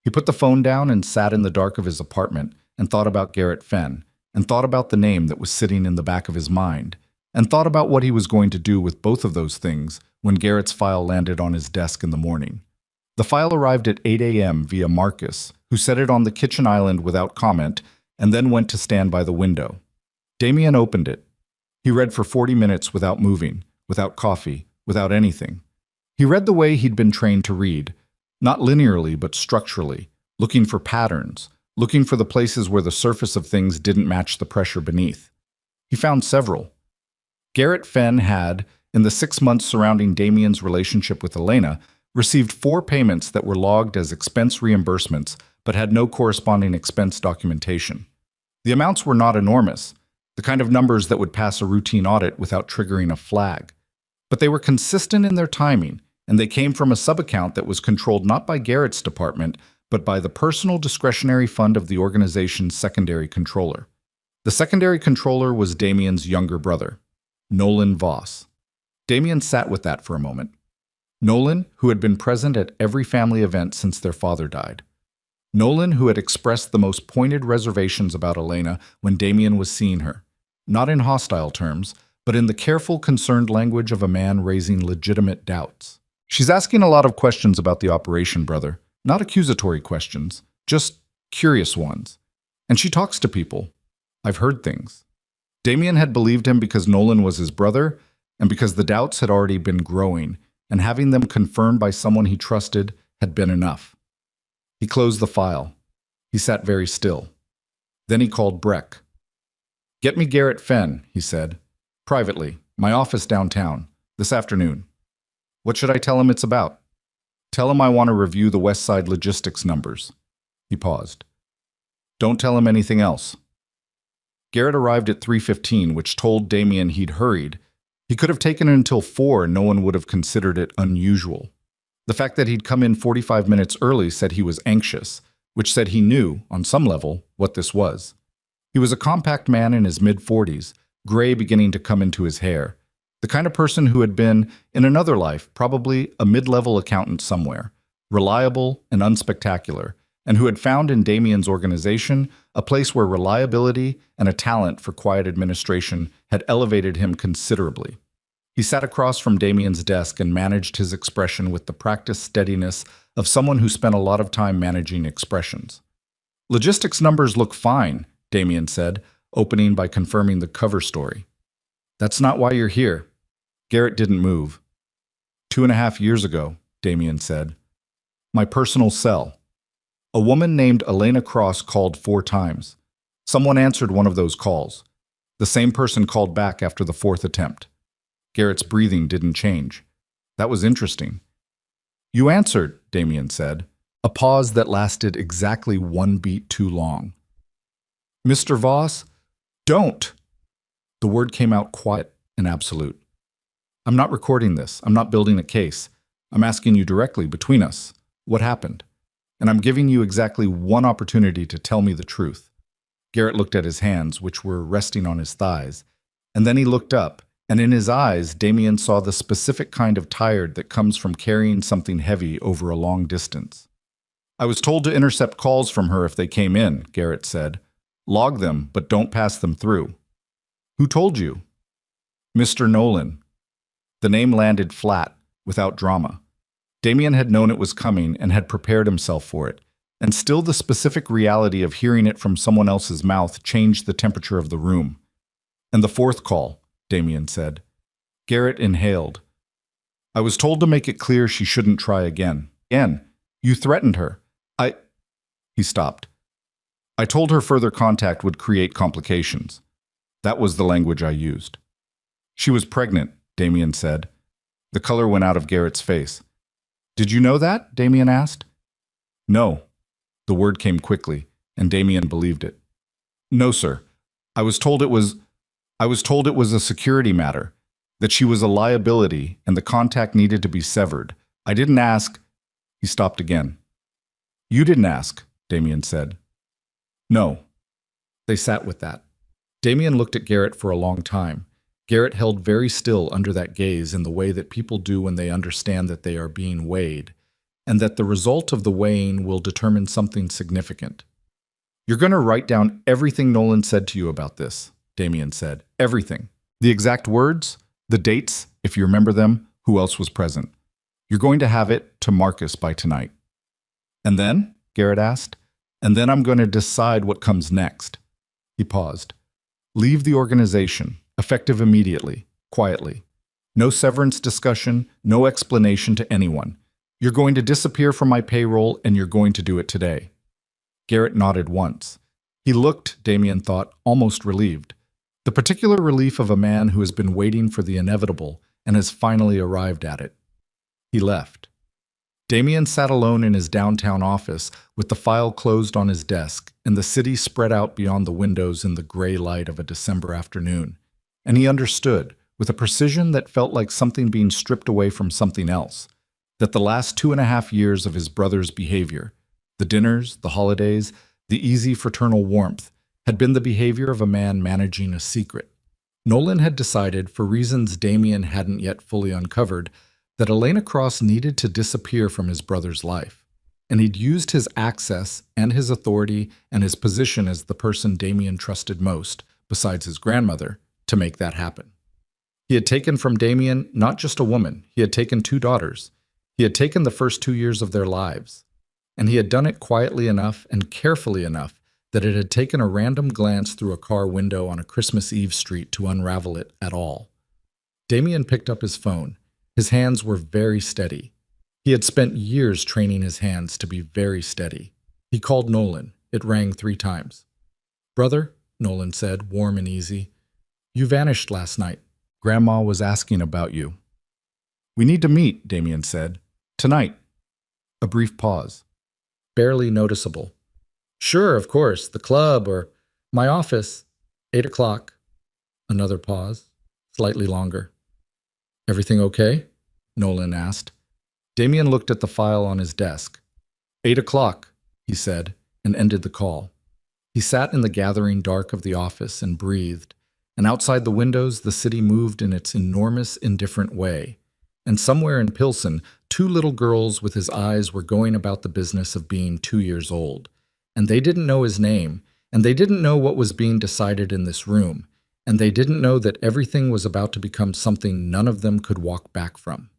He put the phone down and sat in the dark of his apartment and thought about Garrett Fenn, and thought about the name that was sitting in the back of his mind, and thought about what he was going to do with both of those things when Garrett's file landed on his desk in the morning. The file arrived at 8 a.m. via Marcus, who set it on the kitchen island without comment and then went to stand by the window. Damien opened it. He read for 40 minutes without moving, without coffee, without anything. He read the way he'd been trained to read, not linearly but structurally, looking for patterns, looking for the places where the surface of things didn't match the pressure beneath. He found several. Garrett Fenn had, in the 6 months surrounding Damien's relationship with Elena, received 4 payments that were logged as expense reimbursements but had no corresponding expense documentation. The amounts were not enormous, the kind of numbers that would pass a routine audit without triggering a flag. But they were consistent in their timing, and they came from a sub-account that was controlled not by Garrett's department, but by the personal discretionary fund of the organization's secondary controller. The secondary controller was Damien's younger brother, Nolan Voss. Damien sat with that for a moment. Nolan, who had been present at every family event since their father died. Nolan, who had expressed the most pointed reservations about Elena when Damien was seeing her, not in hostile terms, but in the careful, concerned language of a man raising legitimate doubts. She's asking a lot of questions about the operation, brother. Not accusatory questions, just curious ones. And she talks to people. I've heard things. Damien had believed him because Nolan was his brother, and because the doubts had already been growing, and having them confirmed by someone he trusted had been enough. He closed the file. He sat very still. Then he called Breck. Get me Garrett Fenn, he said. Privately, my office downtown, this afternoon. What should I tell him it's about? Tell him I want to review the West Side logistics numbers. He paused. Don't tell him anything else. Garrett arrived at 3:15, which told Damien he'd hurried. He could have taken it until 4 and no one would have considered it unusual. The fact that he'd come in 45 minutes early said he was anxious, which said he knew, on some level, what this was. He was a compact man in his mid-40s, gray beginning to come into his hair. The kind of person who had been, in another life, probably a mid-level accountant somewhere, reliable and unspectacular, and who had found in Damien's organization a place where reliability and a talent for quiet administration had elevated him considerably. He sat across from Damien's desk and managed his expression with the practiced steadiness of someone who spent a lot of time managing expressions. Logistics numbers look fine, Damien said, opening by confirming the cover story. That's not why you're here. Garrett didn't move. 2.5 years ago, Damien said. My personal cell. A woman named Elena Cross called 4 times. Someone answered one of those calls. The same person called back after the 4th attempt. Garrett's breathing didn't change. That was interesting. You answered, Damien said, a pause that lasted exactly 1 beat too long. Mr. Voss, don't! The word came out quiet and absolute. I'm not recording this. I'm not building a case. I'm asking you directly, between us, what happened? And I'm giving you exactly one opportunity to tell me the truth. Garrett looked at his hands, which were resting on his thighs, and then he looked up, and in his eyes, Damien saw the specific kind of tired that comes from carrying something heavy over a long distance. I was told to intercept calls from her if they came in, Garrett said. Log them, but don't pass them through. Who told you? Mr. Nolan. The name landed flat, without drama. Damien had known it was coming and had prepared himself for it, and still the specific reality of hearing it from someone else's mouth changed the temperature of the room. And the fourth call, Damien said. Garrett inhaled. I was told to make it clear she shouldn't try again. Again, you threatened her. He stopped. I told her further contact would create complications. That was the language I used. She was pregnant, Damien said. The color went out of Garrett's face. Did you know that? Damien asked. No. The word came quickly, and Damien believed it. No, sir. I was told it was a security matter, that she was a liability and the contact needed to be severed. I didn't ask. He stopped again. You didn't ask, Damien said. No. They sat with that. Damien looked at Garrett for a long time. Garrett held very still under that gaze in the way that people do when they understand that they are being weighed, and that the result of the weighing will determine something significant. You're going to write down everything Nolan said to you about this, Damien said. Everything. The exact words, the dates, if you remember them, who else was present. You're going to have it to Marcus by tonight. And then? Garrett asked. And then I'm going to decide what comes next. He paused. Leave the organization, effective immediately, quietly. No severance discussion, no explanation to anyone. You're going to disappear from my payroll and you're going to do it today. Garrett nodded once. He looked, Damien thought, almost relieved. The particular relief of a man who has been waiting for the inevitable and has finally arrived at it. He left. Damien sat alone in his downtown office with the file closed on his desk and the city spread out beyond the windows in the gray light of a December afternoon. And he understood, with a precision that felt like something being stripped away from something else, that the last 2.5 years of his brother's behavior, the dinners, the holidays, the easy fraternal warmth, had been the behavior of a man managing a secret. Nolan had decided, for reasons Damien hadn't yet fully uncovered, that Elena Cross needed to disappear from his brother's life, and he'd used his access and his authority and his position as the person Damien trusted most, besides his grandmother, to make that happen. He had taken from Damien not just a woman, he had taken 2 daughters. He had taken the first 2 years of their lives, and he had done it quietly enough and carefully enough that it had taken a random glance through a car window on a Christmas Eve street to unravel it at all. Damien picked up his phone. His hands were very steady. He had spent years training his hands to be very steady. He called Nolan. It rang 3 times. Brother, Nolan said, warm and easy. You vanished last night. Grandma was asking about you. We need to meet, Damien said. Tonight. A brief pause. Barely noticeable. Sure, of course, the club or my office. 8 o'clock. Another pause. Slightly longer. Everything okay? Nolan asked. Damien looked at the file on his desk. 8 o'clock, he said, and ended the call. He sat in the gathering dark of the office and breathed, and outside the windows the city moved in its enormous, indifferent way. And somewhere in Pilsen, 2 little girls with his eyes were going about the business of being 2 years old. And they didn't know his name, and they didn't know what was being decided in this room, and they didn't know that everything was about to become something none of them could walk back from.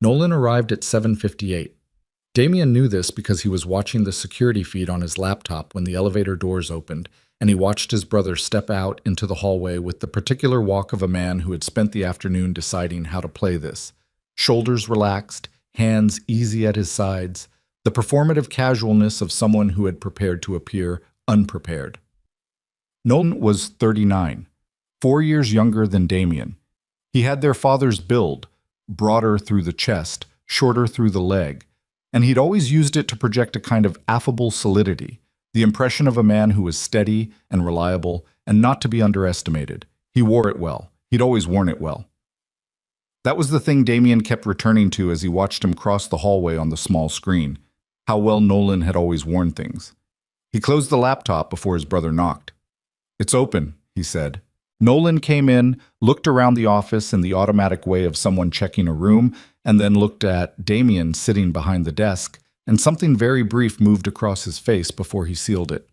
Nolan arrived at 7:58. Damien knew this because he was watching the security feed on his laptop when the elevator doors opened, and he watched his brother step out into the hallway with the particular walk of a man who had spent the afternoon deciding how to play this. Shoulders relaxed, hands easy at his sides, the performative casualness of someone who had prepared to appear unprepared. Nolan was 39, 4 years younger than Damien. He had their father's build, broader through the chest, shorter through the leg, and he'd always used it to project a kind of affable solidity, the impression of a man who was steady and reliable and not to be underestimated. He wore it well. He'd always worn it well. That was the thing Damien kept returning to as he watched him cross the hallway on the small screen, how well Nolan had always worn things. He closed the laptop before his brother knocked. "It's open," he said. Nolan came in, looked around the office in the automatic way of someone checking a room, and then looked at Damien sitting behind the desk, and something very brief moved across his face before he sealed it.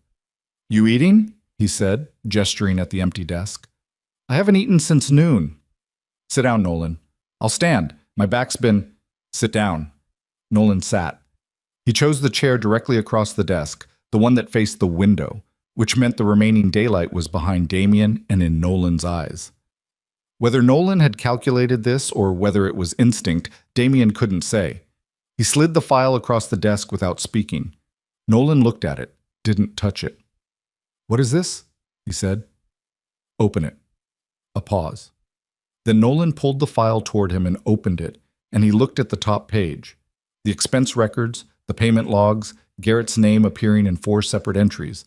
"You eating?" he said, gesturing at the empty desk. "I haven't eaten since noon." "Sit down, Nolan." "I'll stand. My back's been—" "Sit down." Nolan sat. He chose the chair directly across the desk, the one that faced the window, which meant the remaining daylight was behind Damien and in Nolan's eyes. Whether Nolan had calculated this or whether it was instinct, Damien couldn't say. He slid the file across the desk without speaking. Nolan looked at it, didn't touch it. "What is this?" he said. "Open it." A pause. Then Nolan pulled the file toward him and opened it, and he looked at the top page. The expense records, the payment logs, Garrett's name appearing in 4 separate entries,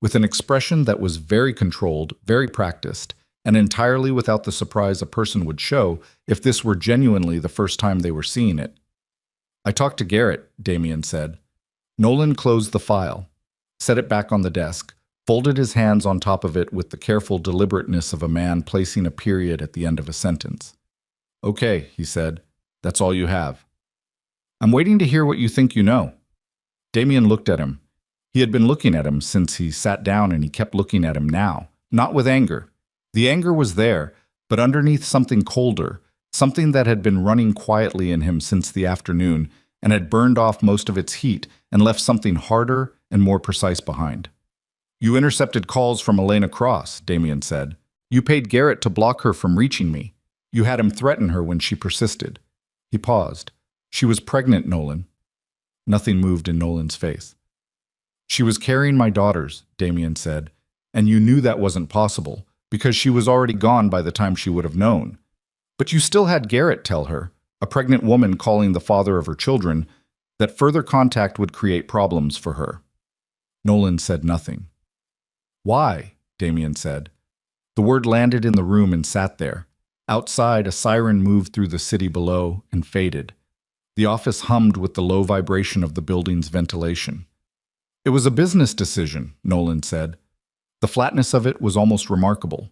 with an expression that was very controlled, very practiced, and entirely without the surprise a person would show if this were genuinely the first time they were seeing it. "I talked to Garrett," Damien said. Nolan closed the file, set it back on the desk, folded his hands on top of it with the careful deliberateness of a man placing a period at the end of a sentence. "Okay," he said. "That's all you have." "I'm waiting to hear what you think you know." Damien looked at him. He had been looking at him since he sat down, and he kept looking at him now, not with anger. The anger was there, but underneath something colder, something that had been running quietly in him since the afternoon and had burned off most of its heat and left something harder and more precise behind. "You intercepted calls from Elena Cross," Damien said. "You paid Garrett to block her from reaching me. You had him threaten her when she persisted." He paused. "She was pregnant, Nolan." Nothing moved in Nolan's face. "She was carrying my daughters," Damien said, "and you knew that wasn't possible, because she was already gone by the time she would have known. But you still had Garrett tell her, a pregnant woman calling the father of her children, that further contact would create problems for her." Nolan said nothing. "Why?" Damien said. The word landed in the room and sat there. Outside, a siren moved through the city below and faded. The office hummed with the low vibration of the building's ventilation. "It was a business decision," Nolan said. The flatness of it was almost remarkable.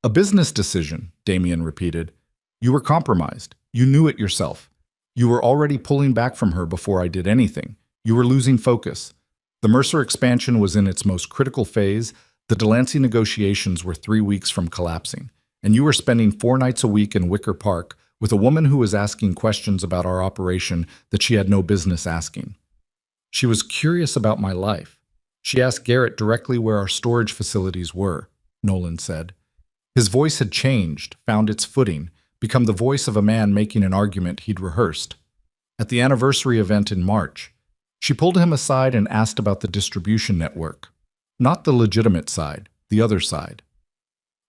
"A business decision," Damien repeated. "You were compromised. You knew it yourself. You were already pulling back from her before I did anything. You were losing focus. The Mercer expansion was in its most critical phase. The Delancey negotiations were 3 weeks from collapsing, and you were spending 4 nights a week in Wicker Park with a woman who was asking questions about our operation that she had no business asking. She was curious about my life. She asked Garrett directly where our storage facilities were," Nolan said. His voice had changed, found its footing, become the voice of a man making an argument he'd rehearsed. At the anniversary event in March, she pulled him aside and asked about the distribution network. Not the legitimate side, the other side.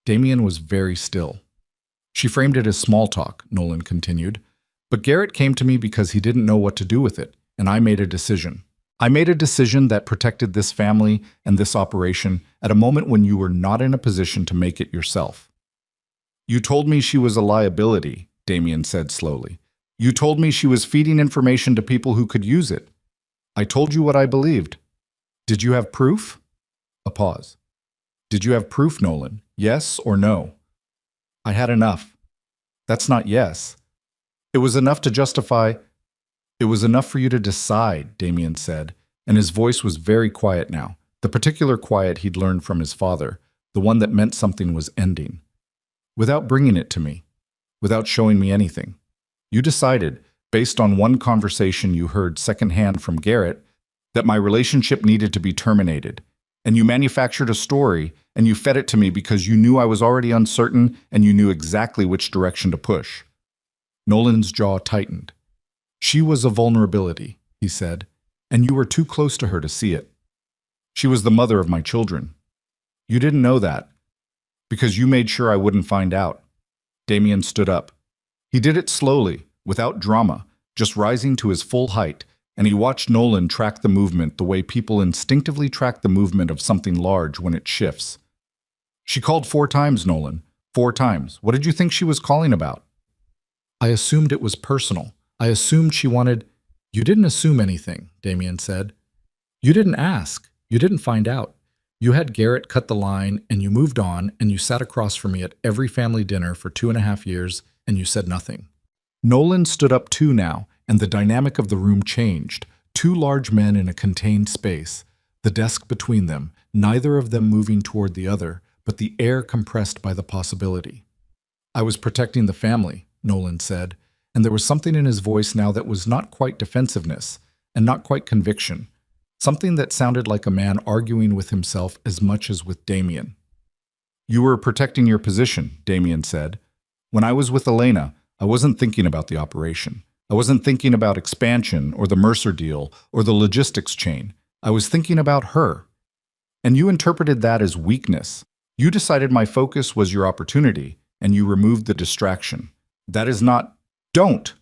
Damien was very still. "She framed it as small talk," Nolan continued. "But Garrett came to me because he didn't know what to do with it, and I made a decision. I made a decision that protected this family and this operation at a moment when you were not in a position to make it yourself." "You told me she was a liability," Damien said slowly. "You told me she was feeding information to people who could use it. I told you what I believed. Did you have proof?" A pause. "Did you have proof, Nolan? Yes or no?" "I had enough." "That's not yes." "It was enough to justify—" "It was enough for you to decide," Damien said, and his voice was very quiet now, the particular quiet he'd learned from his father, the one that meant something was ending. "Without bringing it to me, without showing me anything. You decided, based on one conversation you heard secondhand from Garrett, that my relationship needed to be terminated, and you manufactured a story, and you fed it to me because you knew I was already uncertain and you knew exactly which direction to push." Nolan's jaw tightened. "She was a vulnerability," he said, "and you were too close to her to see it. She was the mother of my children. You didn't know that, because you made sure I wouldn't find out." Damien stood up. He did it slowly, without drama, just rising to his full height, and he watched Nolan track the movement the way people instinctively track the movement of something large when it shifts. "She called 4 times, Nolan. 4 times. What did you think she was calling about? I assumed it was personal. I assumed she wanted... You didn't assume anything, Damien said. You didn't ask. You didn't find out. You had Garrett cut the line, and you moved on, and you sat across from me at every family dinner for 2.5 years, and you said nothing. Nolan stood up too now, and the dynamic of the room changed. 2 large men in a contained space, the desk between them, neither of them moving toward the other, but the air compressed by the possibility. I was protecting the family, Nolan said, and there was something in his voice now that was not quite defensiveness, and not quite conviction. Something that sounded like a man arguing with himself as much as with Damien. You were protecting your position, Damien said. When I was with Elena, I wasn't thinking about the operation. I wasn't thinking about expansion or the Mercer deal or the logistics chain. I was thinking about her. And you interpreted that as weakness. You decided my focus was your opportunity, and you removed the distraction. That is not... Don't!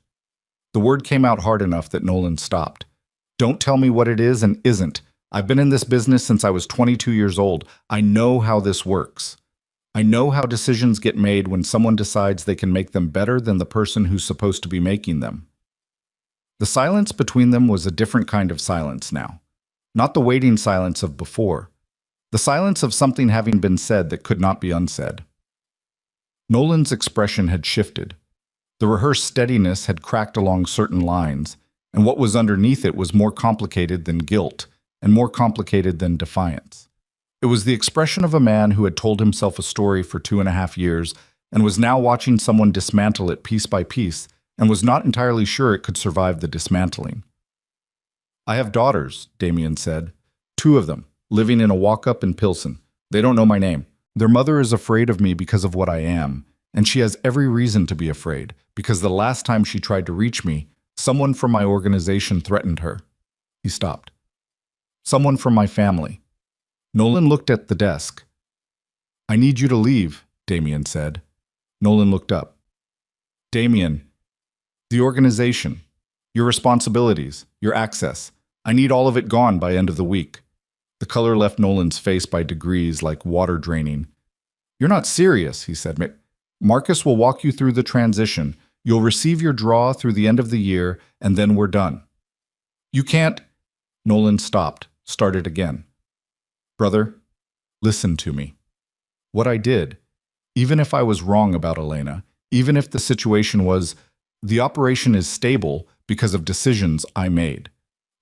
The word came out hard enough that Nolan stopped. Don't tell me what it is and isn't. I've been in this business since I was 22 years old. I know how this works. I know how decisions get made when someone decides they can make them better than the person who's supposed to be making them. The silence between them was a different kind of silence now. Not the waiting silence of before. The silence of something having been said that could not be unsaid. Nolan's expression had shifted. The rehearsed steadiness had cracked along certain lines, and what was underneath it was more complicated than guilt, and more complicated than defiance. It was the expression of a man who had told himself a story for 2.5 years and was now watching someone dismantle it piece by piece and was not entirely sure it could survive the dismantling. I have daughters, Damien said. 2 of them, living in a walk-up in Pilsen. They don't know my name. Their mother is afraid of me because of what I am, and she has every reason to be afraid, because the last time she tried to reach me, someone from my organization threatened her. He stopped. Someone from my family. Nolan looked at the desk. I need you to leave, Damien said. Nolan looked up. Damien, the organization, your responsibilities, your access. I need all of it gone by end of the week. The color left Nolan's face by degrees like water draining. You're not serious, he said. Marcus will walk you through the transition. You'll receive your draw through the end of the year, and then we're done. You can't... Nolan stopped, started again. Brother, listen to me. What I did, even if I was wrong about Elena, even if the situation was, the operation is stable because of decisions I made.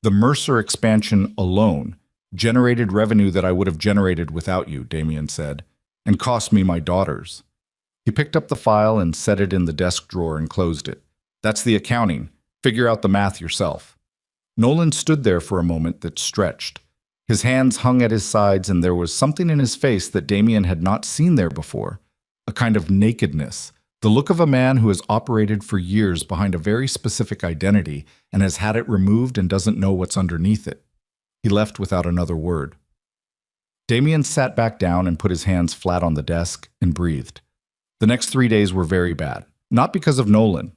The Mercer expansion alone generated revenue that I would have generated without you, Damien said, and cost me my daughters. He picked up the file and set it in the desk drawer and closed it. That's the accounting. Figure out the math yourself. Nolan stood there for a moment that stretched. His hands hung at his sides, and there was something in his face that Damien had not seen there before. A kind of nakedness. The look of a man who has operated for years behind a very specific identity and has had it removed and doesn't know what's underneath it. He left without another word. Damien sat back down and put his hands flat on the desk and breathed. The next 3 days were very bad. Not because of Nolan.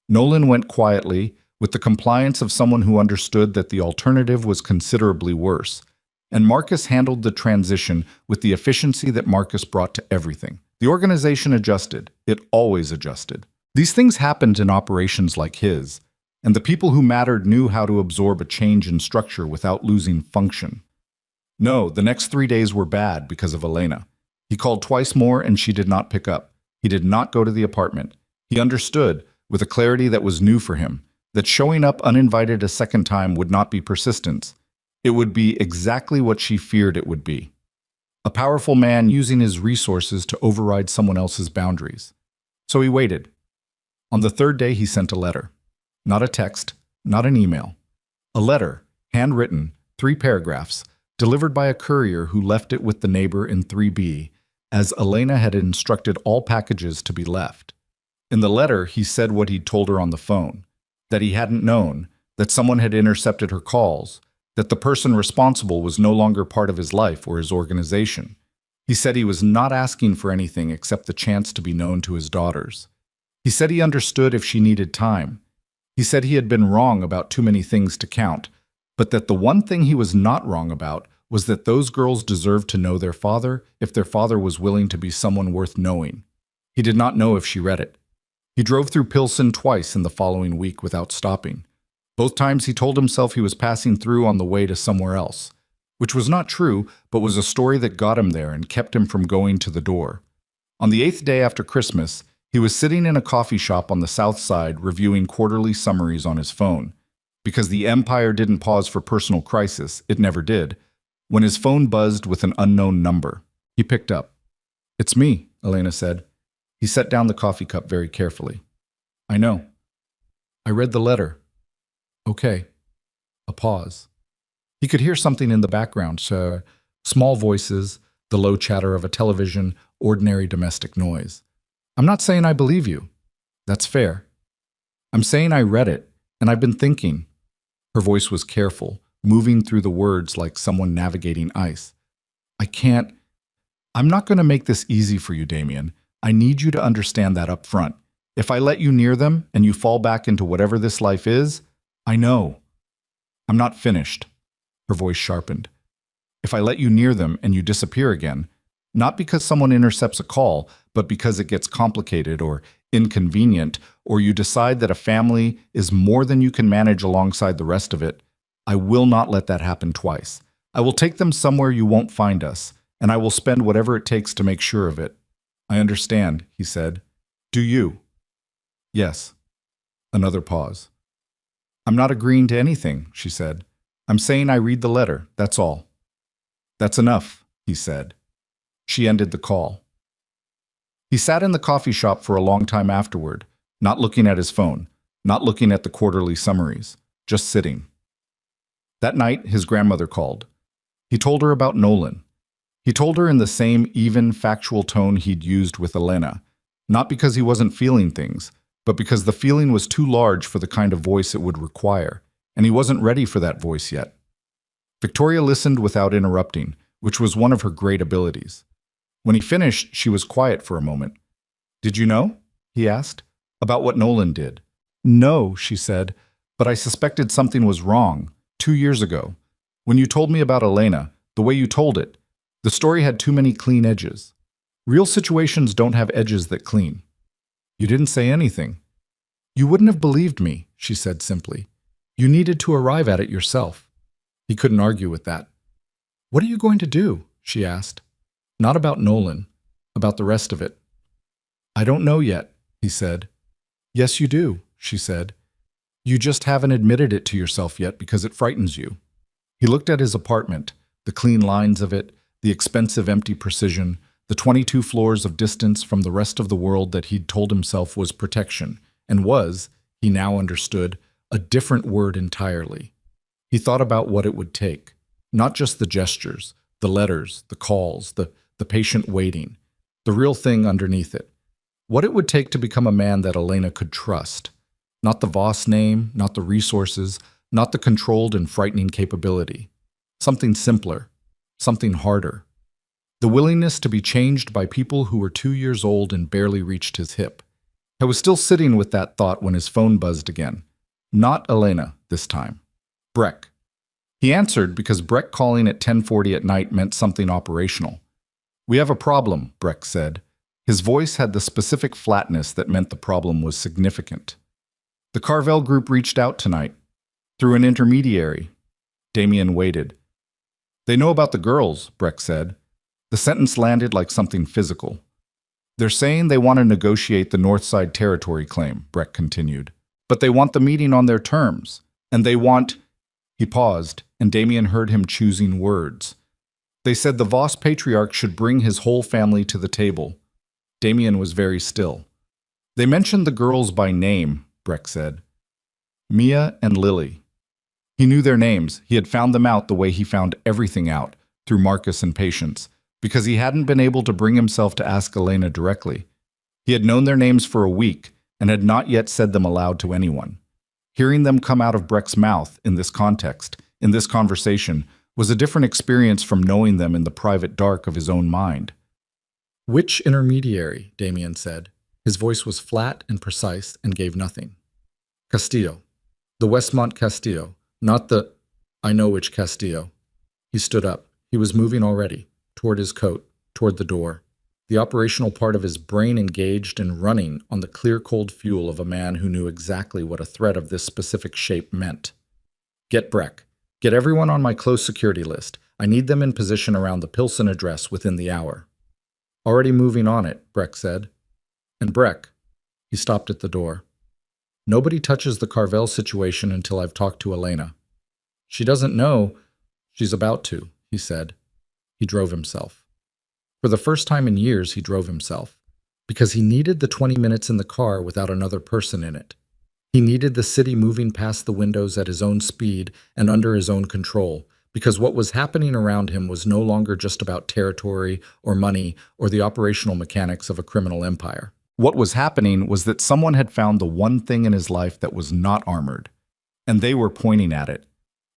Nolan went quietly, with the compliance of someone who understood that the alternative was considerably worse. And Marcus handled the transition with the efficiency that Marcus brought to everything. The organization adjusted. It always adjusted. These things happened in operations like his, and the people who mattered knew how to absorb a change in structure without losing function. No, the next 3 days were bad because of Elena. He called twice more and she did not pick up. He did not go to the apartment. He understood, with a clarity that was new for him, that showing up uninvited a second time would not be persistence. It would be exactly what she feared it would be. A powerful man using his resources to override someone else's boundaries. So he waited. On the 3rd day, he sent a letter. Not a text, not an email. A letter, handwritten, 3 paragraphs, delivered by a courier who left it with the neighbor in 3B, as Elena had instructed all packages to be left. In the letter, he said what he'd told her on the phone, that he hadn't known, that someone had intercepted her calls, that the person responsible was no longer part of his life or his organization. He said he was not asking for anything except the chance to be known to his daughters. He said he understood if she needed time. He said he had been wrong about too many things to count, but that the one thing he was not wrong about was that those girls deserved to know their father if their father was willing to be someone worth knowing. He did not know if she read it. He drove through Pilsen twice in the following week without stopping. Both times he told himself he was passing through on the way to somewhere else, which was not true, but was a story that got him there and kept him from going to the door. On the 8th day after Christmas, he was sitting in a coffee shop on the south side reviewing quarterly summaries on his phone. Because the empire didn't pause for personal crisis, it never did, when his phone buzzed with an unknown number. He picked up. "It's me," Elena said. He set down the coffee cup very carefully. "I know. I read the letter." "Okay." A pause. He could hear something in the background, small voices, the low chatter of a television, ordinary domestic noise. "I'm not saying I believe you. That's fair. I'm saying I read it, and I've been thinking." Her voice was careful, moving through the words like someone navigating ice. I'm not going to make this easy for you, Damien. I need you to understand that up front. If I let you near them and you fall back into whatever this life is, I know. I'm not finished." Her voice sharpened. "If I let you near them and you disappear again, not because someone intercepts a call, but because it gets complicated or inconvenient, or you decide that a family is more than you can manage alongside the rest of it, I will not let that happen twice. I will take them somewhere you won't find us, and I will spend whatever it takes to make sure of it." "I understand," he said. "Do you?" "Yes." Another pause. "I'm not agreeing to anything," she said. "I'm saying I read the letter, that's all." "That's enough," he said. She ended the call. He sat in the coffee shop for a long time afterward, not looking at his phone, not looking at the quarterly summaries, just sitting. That night, his grandmother called. He told her about Nolan. He told her in the same even, factual tone he'd used with Elena, not because he wasn't feeling things, but because the feeling was too large for the kind of voice it would require, and he wasn't ready for that voice yet. Victoria listened without interrupting, which was one of her great abilities. When he finished, she was quiet for a moment. "Did you know?" he asked. "About what Nolan did?" "No," she said, "but I suspected something was wrong 2 years ago. When you told me about Elena, the way you told it, the story had too many clean edges. Real situations don't have edges that clean." "You didn't say anything." "You wouldn't have believed me," she said simply. "You needed to arrive at it yourself." He couldn't argue with that. "What are you going to do?" she asked. "Not about Nolan, about the rest of it." "I don't know yet," he said. "Yes, you do," she said. "You just haven't admitted it to yourself yet because it frightens you." He looked at his apartment, the clean lines of it, the expensive empty precision, the 22 floors of distance from the rest of the world that he'd told himself was protection, and was, he now understood, a different word entirely. He thought about what it would take, not just the gestures, the letters, the calls, the patient waiting, the real thing underneath it. What it would take to become a man that Elena could trust. Not the Voss name, not the resources, not the controlled and frightening capability. Something simpler, something harder. The willingness to be changed by people who were 2 years old and barely reached his hip. I was still sitting with that thought when his phone buzzed again. Not Elena, this time. Breck. He answered because Breck calling at 10:40 at night meant something operational. "We have a problem," Breck said. His voice had the specific flatness that meant the problem was significant. "The Carvel group reached out tonight. Through an intermediary." Damien waited. "They know about the girls," Breck said. The sentence landed like something physical. "They're saying they want to negotiate the Northside territory claim," Breck continued. "But they want the meeting on their terms. And they want—" He paused, and Damien heard him choosing words. "They said the Voss patriarch should bring his whole family to the table." Damien was very still. "They mentioned the girls by name," Breck said. "Mia and Lily." He knew their names. He had found them out the way he found everything out, through Marcus and Patience, because he hadn't been able to bring himself to ask Elena directly. He had known their names for a week and had not yet said them aloud to anyone. Hearing them come out of Breck's mouth in this context, in this conversation, was a different experience from knowing them in the private dark of his own mind. "Which intermediary?" Damien said. His voice was flat and precise and gave nothing. "Castillo. The Westmont Castillo. Not the— I know which Castillo." He stood up. He was moving already, toward his coat, toward the door. the operational part of his brain engaged and running on the clear, cold fuel of a man who knew exactly what a threat of this specific shape meant. Get Breck. Get everyone on my close security list. I need them in position around the Pilsen address within the hour. Already moving on it, Breck said. And Breck. He stopped at the door. Nobody touches the Carvel situation until I've talked to Elena. She doesn't know. She's about to, he said. He drove himself. For the first time in years, he drove himself. Because he needed the 20 minutes in the car without another person in it. He needed the city moving past the windows at his own speed and under his own control, because what was happening around him was no longer just about territory or money or the operational mechanics of a criminal empire. What was happening was that someone had found the one thing in his life that was not armored, and they were pointing at it.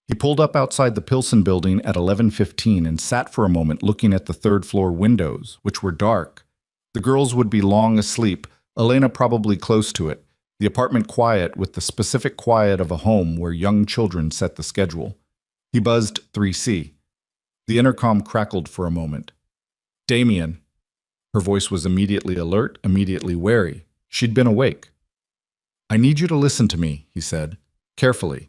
He pulled up outside the Pilsen building at 11:15 and sat for a moment looking at the third-floor windows, which were dark. The girls would be long asleep, Elena probably close to it, the apartment quiet with the specific quiet of a home where young children set the schedule. He buzzed 3C. The intercom crackled for a moment. Damien. Her voice was immediately alert, immediately wary. She'd been awake. I need you to listen to me, he said, carefully.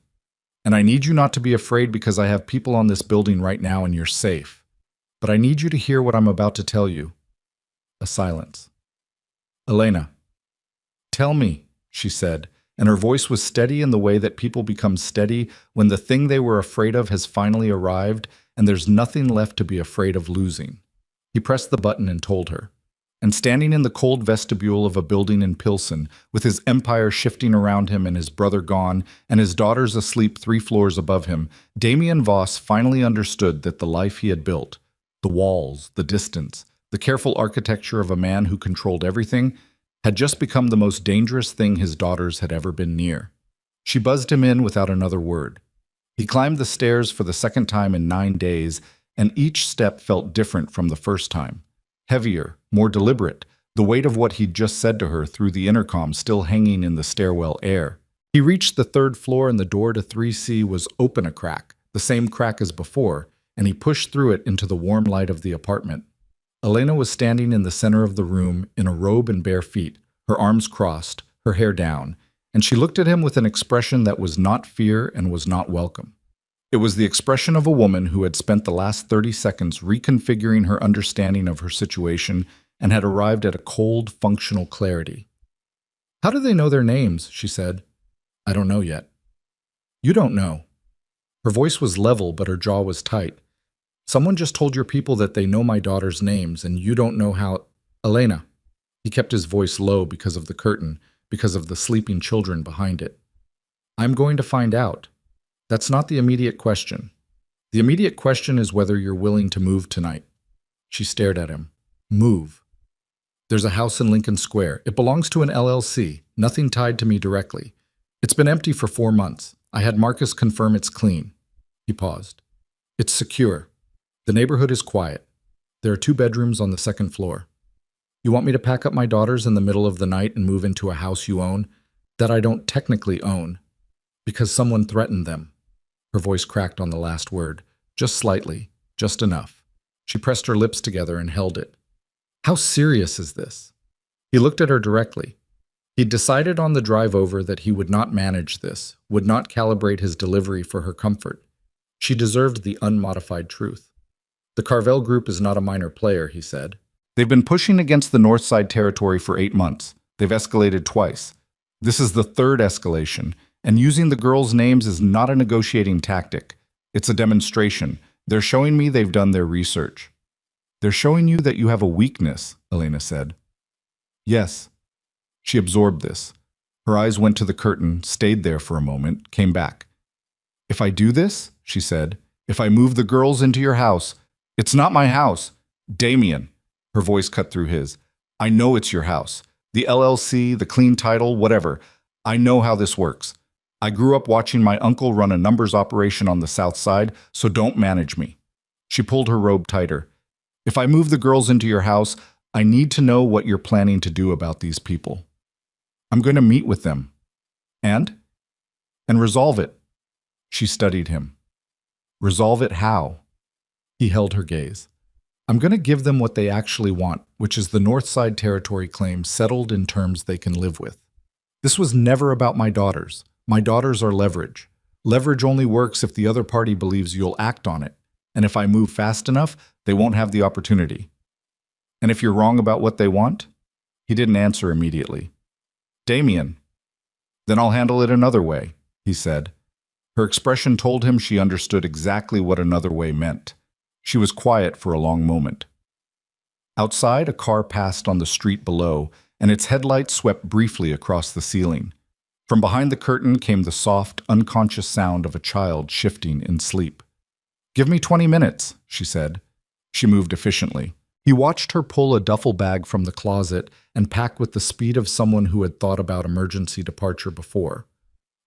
And I need you not to be afraid because I have people on this building right now and you're safe. But I need you to hear what I'm about to tell you. A silence. Elena. Tell me, she said, and her voice was steady in the way that people become steady when the thing they were afraid of has finally arrived and there's nothing left to be afraid of losing. He pressed the button and told her. And standing in the cold vestibule of a building in Pilsen, with his empire shifting around him and his brother gone, and his daughters asleep 3 floors above him, Damien Voss finally understood that the life he had built, the walls, the distance, the careful architecture of a man who controlled everything, had just become the most dangerous thing his daughters had ever been near. She buzzed him in without another word. He climbed the stairs for the second time in 9 days, and each step felt different from the first time. Heavier, more deliberate, the weight of what he'd just said to her through the intercom still hanging in the stairwell air. He reached the 3rd floor and the door to 3C was open a crack, the same crack as before, and he pushed through it into the warm light of the apartment. Elena was standing in the center of the room in a robe and bare feet, her arms crossed, her hair down, and she looked at him with an expression that was not fear and was not welcome. It was the expression of a woman who had spent the last 30 seconds reconfiguring her understanding of her situation and had arrived at a cold, functional clarity. How do they know their names? She said. I don't know yet. You don't know. Her voice was level, but her jaw was tight. Someone just told your people that they know my daughter's names, and you don't know how… Elena. He kept his voice low because of the curtain, because of the sleeping children behind it. I'm going to find out. That's not the immediate question. The immediate question is whether you're willing to move tonight. She stared at him. Move. There's a house in Lincoln Square. It belongs to an LLC, nothing tied to me directly. It's been empty for 4 months. I had Marcus confirm it's clean. He paused. It's secure. The neighborhood is quiet. There are 2 bedrooms on the 2nd floor. You want me to pack up my daughters in the middle of the night and move into a house you own, that I don't technically own, because someone threatened them? Her voice cracked on the last word, just slightly, just enough. She pressed her lips together and held it. How serious is this? He looked at her directly. He'd decided on the drive over that he would not manage this, would not calibrate his delivery for her comfort. She deserved the unmodified truth. The Carvel Group is not a minor player, he said. They've been pushing against the North Side territory for 8 months. They've escalated twice. This is the 3rd escalation. And using the girls' names is not a negotiating tactic. It's a demonstration. They're showing me they've done their research. They're showing you that you have a weakness, Elena said. Yes. She absorbed this. Her eyes went to the curtain, stayed there for a moment, came back. If I do this, she said, if I move the girls into your house, it's not my house. Damien. Her voice cut through his. I know it's your house. The LLC, the clean title, whatever. I know how this works. I grew up watching my uncle run a numbers operation on the South Side, so don't manage me. She pulled her robe tighter. If I move the girls into your house, I need to know what you're planning to do about these people. I'm going to meet with them. And resolve it. She studied him. Resolve it how? He held her gaze. I'm going to give them what they actually want, which is the North Side territory claim settled in terms they can live with. This was never about my daughters. My daughters are leverage. Leverage only works if the other party believes you'll act on it. And if I move fast enough, they won't have the opportunity. And if you're wrong about what they want? He didn't answer immediately. Damien. Then I'll handle it another way, he said. Her expression told him she understood exactly what another way meant. She was quiet for a long moment. Outside, a car passed on the street below, and its headlights swept briefly across the ceiling. From behind the curtain came the soft, unconscious sound of a child shifting in sleep. Give me 20 minutes, she said. She moved efficiently. He watched her pull a duffel bag from the closet and pack with the speed of someone who had thought about emergency departure before.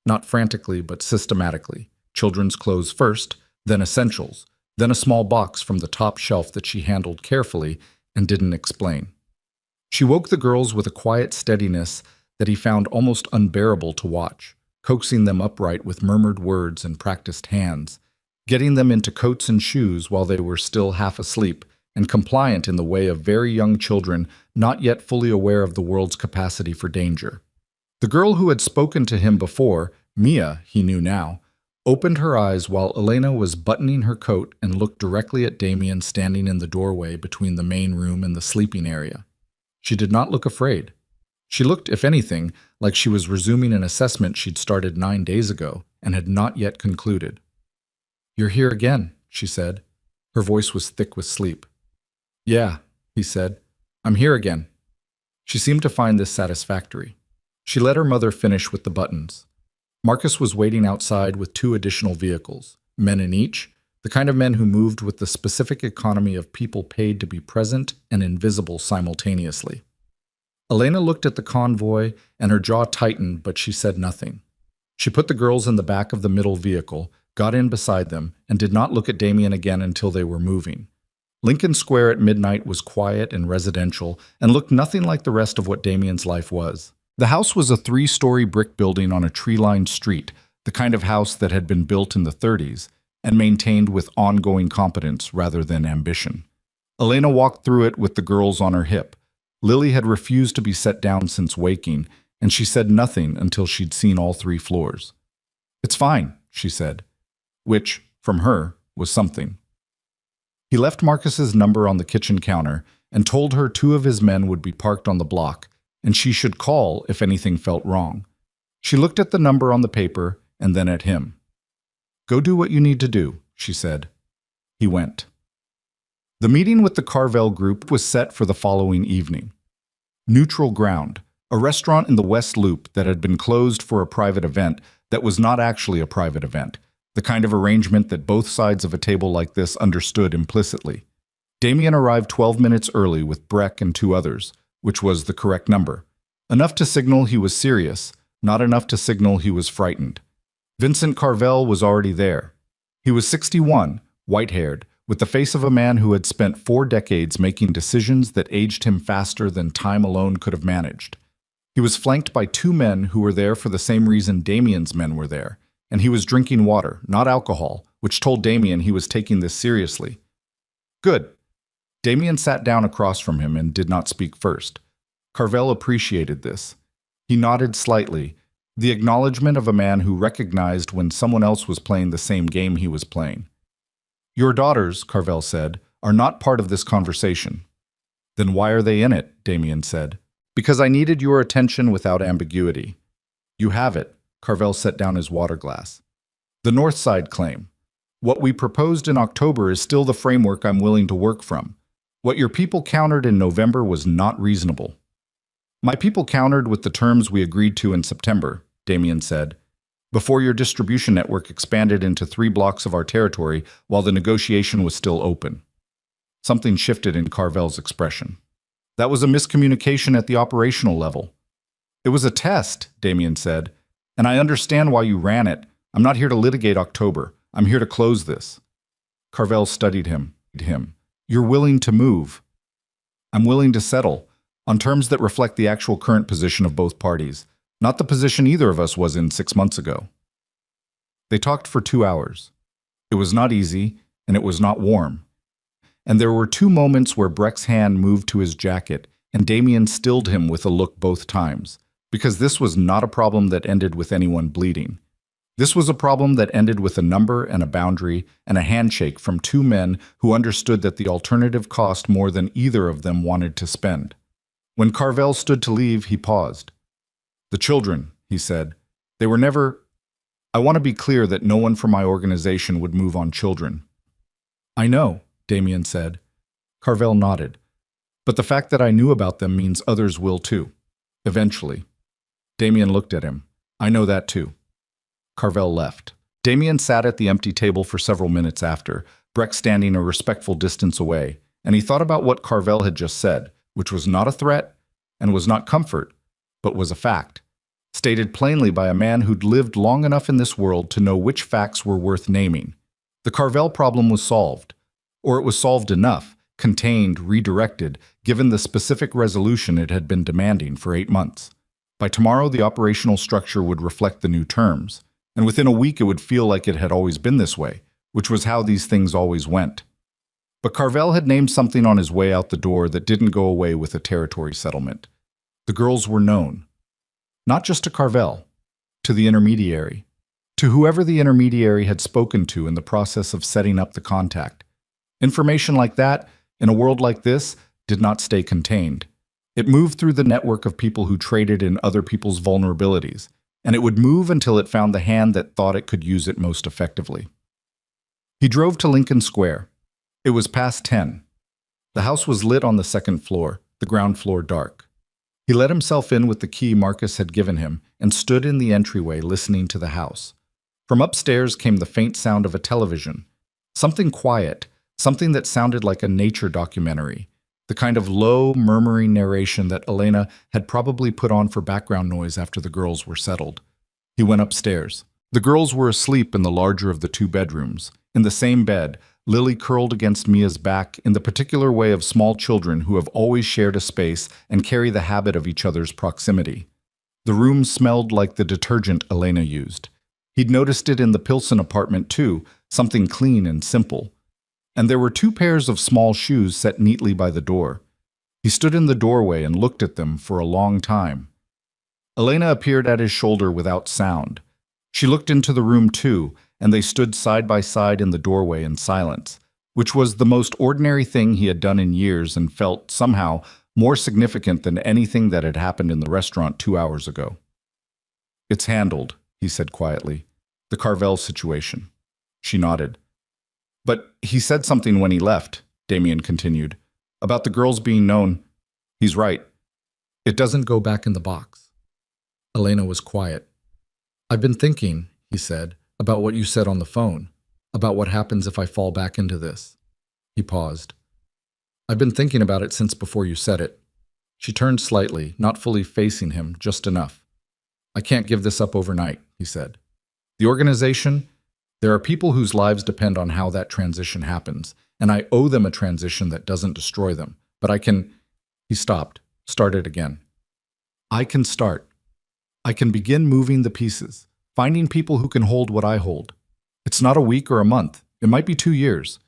Not frantically, but systematically. Children's clothes first, then essentials, then a small box from the top shelf that she handled carefully and didn't explain. She woke the girls with a quiet steadiness that he found almost unbearable to watch, coaxing them upright with murmured words and practiced hands, getting them into coats and shoes while they were still half asleep and compliant in the way of very young children not yet fully aware of the world's capacity for danger. The girl who had spoken to him before, Mia, he knew now, opened her eyes while Elena was buttoning her coat and looked directly at Damien standing in the doorway between the main room and the sleeping area. She did not look afraid. She looked, if anything, like she was resuming an assessment she'd started 9 days ago and had not yet concluded. "You're here again," she said. Her voice was thick with sleep. "Yeah," he said. "I'm here again." She seemed to find this satisfactory. She let her mother finish with the buttons. Marcus was waiting outside with 2 additional vehicles, men in each, the kind of men who moved with the specific economy of people paid to be present and invisible simultaneously. Elena looked at the convoy, and her jaw tightened, but she said nothing. She put the girls in the back of the middle vehicle, got in beside them, and did not look at Damien again until they were moving. Lincoln Square at midnight was quiet and residential and looked nothing like the rest of what Damien's life was. The house was a 3-story brick building on a tree-lined street, the kind of house that had been built in the 30s and maintained with ongoing competence rather than ambition. Elena walked through it with the girls on her hip. Lily had refused to be set down since waking, and she said nothing until she'd seen all 3 floors. "It's fine," she said, which, from her, was something. He left Marcus's number on the kitchen counter and told her 2 of his men would be parked on the block, and she should call if anything felt wrong. She looked at the number on the paper and then at him. "Go do what you need to do," she said. He went. The meeting with the Carvel group was set for the following evening. Neutral Ground, a restaurant in the West Loop that had been closed for a private event that was not actually a private event, the kind of arrangement that both sides of a table like this understood implicitly. Damien arrived 12 minutes early with Breck and 2 others, which was the correct number. Enough to signal he was serious, not enough to signal he was frightened. Vincent Carvel was already there. He was 61, white-haired, with the face of a man who had spent 4 decades making decisions that aged him faster than time alone could have managed. He was flanked by 2 men who were there for the same reason Damien's men were there, and he was drinking water, not alcohol, which told Damien he was taking this seriously. Good. Damien sat down across from him and did not speak first. Carvel appreciated this. He nodded slightly, the acknowledgement of a man who recognized when someone else was playing the same game he was playing. "Your daughters," Carvel said, "are not part of this conversation." "Then why are they in it?" Damien said. "Because I needed your attention without ambiguity." "You have it." Carvel set down his water glass. "The North Side claim. What we proposed in October is still the framework I'm willing to work from. What your people countered in November was not reasonable." "My people countered with the terms we agreed to in September," Damien said, "before your distribution network expanded into 3 blocks of our territory while the negotiation was still open." Something shifted in Carvel's expression. "That was a miscommunication at the operational level." "It was a test," Damien said, "and I understand why you ran it. I'm not here to litigate October. I'm here to close this." Carvel studied him. "You're willing to move." "I'm willing to settle, on terms that reflect the actual current position of both parties, not the position either of us was in 6 months ago." They talked for 2 hours. It was not easy, and it was not warm. and there were two moments where Breck's hand moved to his jacket, and Damien stilled him with a look both times, because this was not a problem that ended with anyone bleeding. This was a problem that ended with a number and a boundary and a handshake from two men who understood that the alternative cost more than either of them wanted to spend. When Carvel stood to leave, he paused. "The children," he said. "They were never... I want to be clear that no one from my organization would move on children." "I know," Damien said. Carvel nodded. "But the fact that I knew about them means others will too. Eventually." Damien looked at him. "I know that too." Carvel left. Damien sat at the empty table for several minutes after, Breck standing a respectful distance away, and he thought about what Carvel had just said, which was not a threat and was not comfort, but was a fact, stated plainly by a man who'd lived long enough in this world to know which facts were worth naming. The Carvel problem was solved, or it was solved enough, contained, redirected, given the specific resolution it had been demanding for 8 months. By tomorrow, the operational structure would reflect the new terms, and within a week it would feel like it had always been this way, which was how these things always went. But Carvel had named something on his way out the door that didn't go away with a territory settlement. The girls were known. Not just to Carvel, to the intermediary, to whoever the intermediary had spoken to in the process of setting up the contact. Information like that, in a world like this, did not stay contained. It moved through the network of people who traded in other people's vulnerabilities, and it would move until it found the hand that thought it could use it most effectively. He drove to Lincoln Square. It was past 10. The house was lit on the second floor, the ground floor dark. He let himself in with the key Marcus had given him and stood in the entryway listening to the house. From upstairs came the faint sound of a television. Something quiet, something that sounded like a nature documentary, the kind of low, murmuring narration that Elena had probably put on for background noise after the girls were settled. He went upstairs. The girls were asleep in the larger of the two bedrooms. In the same bed, Lily curled against Mia's back in the particular way of small children who have always shared a space and carry the habit of each other's proximity. The room smelled like the detergent Elena used. He'd noticed it in the Pilsen apartment too, something clean and simple. And there were two pairs of small shoes set neatly by the door. He stood in the doorway and looked at them for a long time. Elena appeared at his shoulder without sound. She looked into the room too, and they stood side by side in the doorway in silence, which was the most ordinary thing he had done in years and felt, somehow, more significant than anything that had happened in the restaurant 2 hours ago. "It's handled," he said quietly. "The Carvel situation." She nodded. "But he said something when he left," Damien continued, "about the girls being known." "He's right. It doesn't go back in the box." Elena was quiet. "I've been thinking," he said, "about what you said on the phone, about what happens if I fall back into this." He paused. "I've been thinking about it since before you said it." She turned slightly, not fully facing him, just enough. "I can't give this up overnight," he said. "The organization, there are people whose lives depend on how that transition happens, and I owe them a transition that doesn't destroy them. But I can..." He stopped, started again. "I can start. I can begin moving the pieces, finding people who can hold what I hold. It's not a week or a month. It might be 2 years.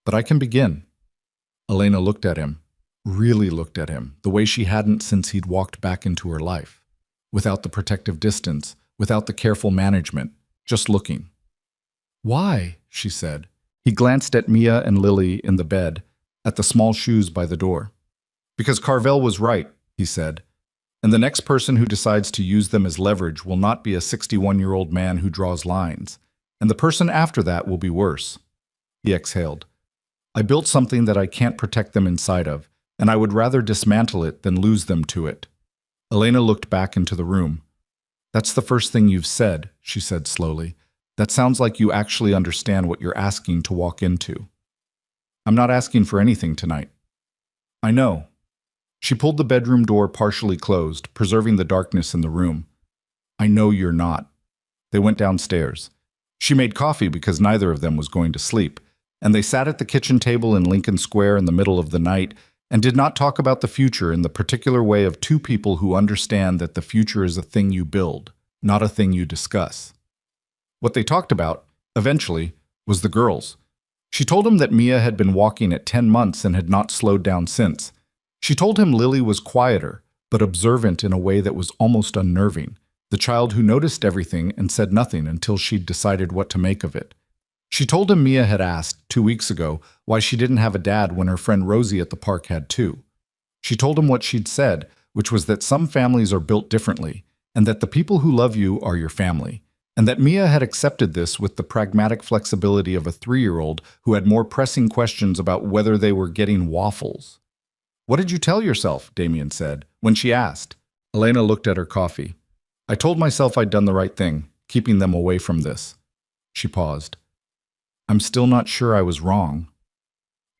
But I can begin." Elena looked at him, really looked at him, the way she hadn't since he'd walked back into her life. Without the protective distance, without the careful management, just looking. "Why?" she said. He glanced at Mia and Lily in the bed, at the small shoes by the door. "Because Carvel was right," he said. "And the next person who decides to use them as leverage will not be a 61-year-old man who draws lines. And the person after that will be worse." He exhaled. "I built something that I can't protect them inside of, and I would rather dismantle it than lose them to it." Elena looked back into the room. "That's the first thing you've said," she said slowly. "That sounds like you actually understand what you're asking to walk into." "I'm not asking for anything tonight." "I know." She pulled the bedroom door partially closed, preserving the darkness in the room. "I know you're not." They went downstairs. She made coffee because neither of them was going to sleep, and they sat at the kitchen table in Lincoln Square in the middle of the night and did not talk about the future in the particular way of two people who understand that the future is a thing you build, not a thing you discuss. What they talked about, eventually, was the girls. She told him that Mia had been walking at 10 months and had not slowed down since. She told him Lily was quieter, but observant in a way that was almost unnerving, the child who noticed everything and said nothing until she'd decided what to make of it. She told him Mia had asked, 2 weeks ago, why she didn't have a dad when her friend Rosie at the park had two. She told him what she'd said, which was that some families are built differently, and that the people who love you are your family, and that Mia had accepted this with the pragmatic flexibility of a 3-year-old who had more pressing questions about whether they were getting waffles. "What did you tell yourself?" Damien said, when she asked. Elena looked at her coffee. "I told myself I'd done the right thing, keeping them away from this." She paused. "I'm still not sure I was wrong."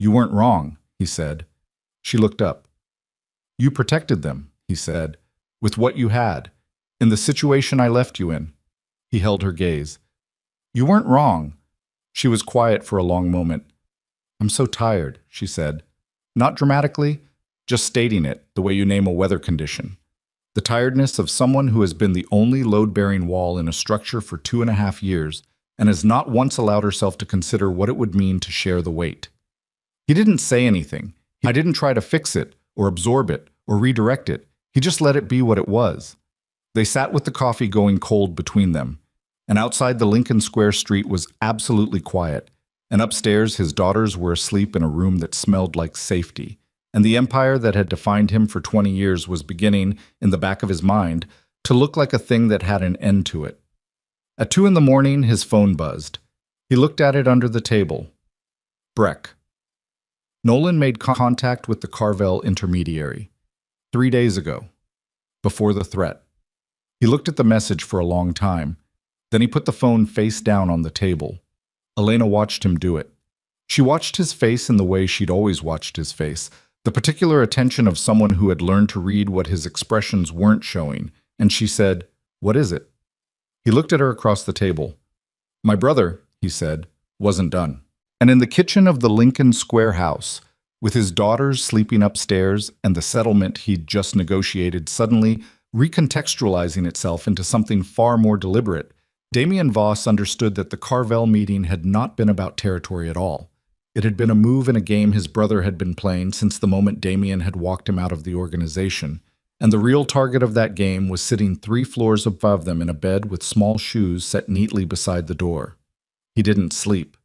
"You weren't wrong," he said. She looked up. "You protected them," he said, "with what you had, in the situation I left you in." He held her gaze. "You weren't wrong." She was quiet for a long moment. "I'm so tired," she said. Not dramatically, just stating it, the way you name a weather condition. The tiredness of someone who has been the only load-bearing wall in a structure for 2.5 years and has not once allowed herself to consider what it would mean to share the weight. He didn't say anything. I didn't try to fix it, or absorb it, or redirect it. He just let it be what it was. They sat with the coffee going cold between them, and outside the Lincoln Square street was absolutely quiet, and upstairs his daughters were asleep in a room that smelled like safety, and the empire that had defined him for 20 years was beginning, in the back of his mind, to look like a thing that had an end to it. At 2 in the morning, his phone buzzed. He looked at it under the table. Breck. Nolan made contact with the Carvel intermediary 3 days ago, before the threat. He looked at the message for a long time. Then he put the phone face down on the table. Elena watched him do it. She watched his face in the way she'd always watched his face, the particular attention of someone who had learned to read what his expressions weren't showing, and she said, "What is it?" He looked at her across the table. "My brother," he said, "wasn't done." And in the kitchen of the Lincoln Square house, with his daughters sleeping upstairs and the settlement he'd just negotiated suddenly recontextualizing itself into something far more deliberate, Damien Voss understood that the Carvel meeting had not been about territory at all. It had been a move in a game his brother had been playing since the moment Damien had walked him out of the organization, and the real target of that game was sitting 3 floors above them in a bed with small shoes set neatly beside the door. He didn't sleep.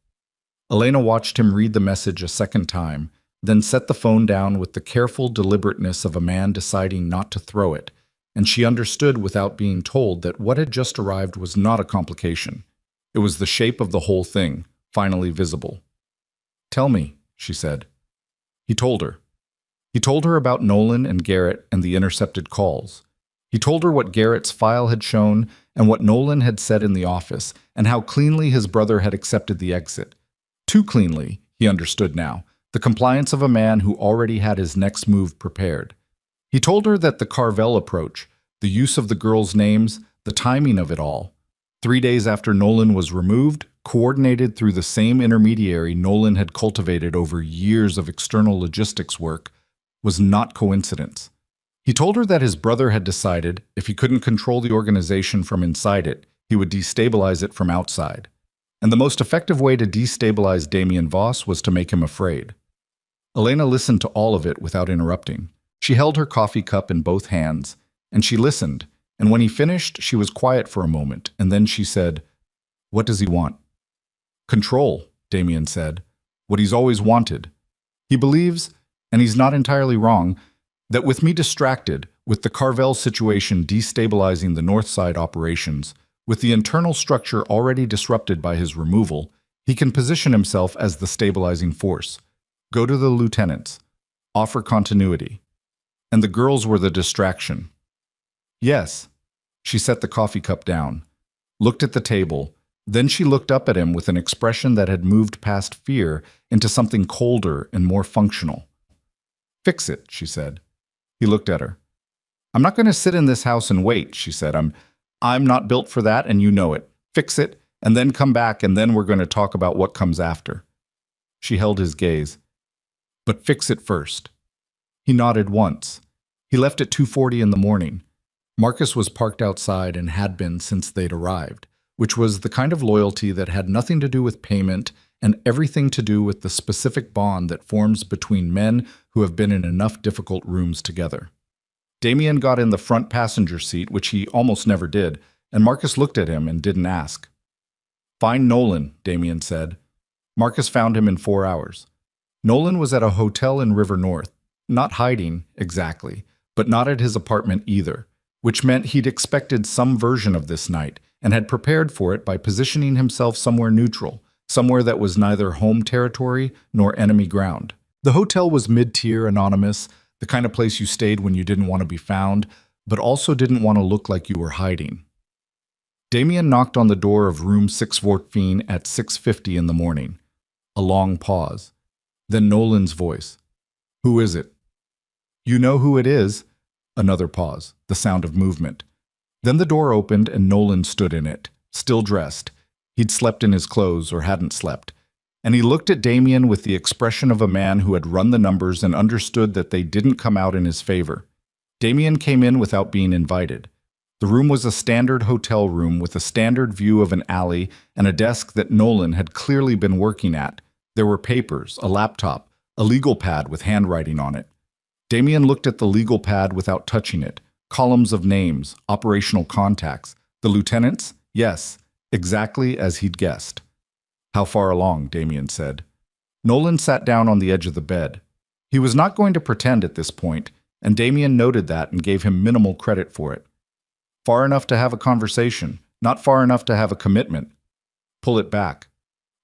Elena watched him read the message a second time, then set the phone down with the careful deliberateness of a man deciding not to throw it, and she understood without being told that what had just arrived was not a complication. It was the shape of the whole thing, finally visible. "Tell me," she said. He told her. He told her about Nolan and Garrett and the intercepted calls. He told her what Garrett's file had shown and what Nolan had said in the office, and how cleanly his brother had accepted the exit. Too cleanly, he understood now, the compliance of a man who already had his next move prepared. He told her that the Carvel approach, the use of the girls' names, the timing of it all, 3 days after Nolan was removed, coordinated through the same intermediary Nolan had cultivated over years of external logistics work, was not coincidence. He told her that his brother had decided, if he couldn't control the organization from inside it, he would destabilize it from outside. And the most effective way to destabilize Damien Voss was to make him afraid. Elena listened to all of it without interrupting. She held her coffee cup in both hands, and she listened, and when he finished, she was quiet for a moment, and then she said, "What does he want?" "Control," Damien said. "What he's always wanted. He believes, and he's not entirely wrong, that with me distracted, with the Carvel situation destabilizing the North Side operations, with the internal structure already disrupted by his removal, he can position himself as the stabilizing force. Go to the lieutenants. Offer continuity. And the girls were the distraction." "Yes." She set the coffee cup down, looked at the table, then she looked up at him with an expression that had moved past fear into something colder and more functional. "Fix it," she said. He looked at her. "I'm not going to sit in this house and wait," she said. I'm not built for that, and you know it. Fix it, and then come back, and then we're going to talk about what comes after." She held his gaze. "But fix it first." He nodded once. He left at 2:40 in the morning. Marcus was parked outside and had been since they'd arrived, which was the kind of loyalty that had nothing to do with payment and everything to do with the specific bond that forms between men who have been in enough difficult rooms together. Damien got in the front passenger seat, which he almost never did, and Marcus looked at him and didn't ask. "Find Nolan," Damien said. Marcus found him in 4 hours. Nolan was at a hotel in River North, not hiding, exactly, but not at his apartment either, which meant he'd expected some version of this night and had prepared for it by positioning himself somewhere neutral, somewhere that was neither home territory nor enemy ground. The hotel was mid-tier, anonymous, the kind of place you stayed when you didn't want to be found, but also didn't want to look like you were hiding. Damien knocked on the door of room 614 at 6:50 in the morning. A long pause. Then Nolan's voice. "Who is it?" "You know who it is." Another pause, the sound of movement. Then the door opened and Nolan stood in it, still dressed. He'd slept in his clothes or hadn't slept. And he looked at Damien with the expression of a man who had run the numbers and understood that they didn't come out in his favor. Damien came in without being invited. The room was a standard hotel room with a standard view of an alley and a desk that Nolan had clearly been working at. There were papers, a laptop, a legal pad with handwriting on it. Damien looked at the legal pad without touching it. Columns of names, operational contacts. The lieutenants? Yes, exactly as he'd guessed. "How far along?" Damien said. Nolan sat down on the edge of the bed. He was not going to pretend at this point, and Damien noted that and gave him minimal credit for it. "Far enough to have a conversation, not far enough to have a commitment." "Pull it back."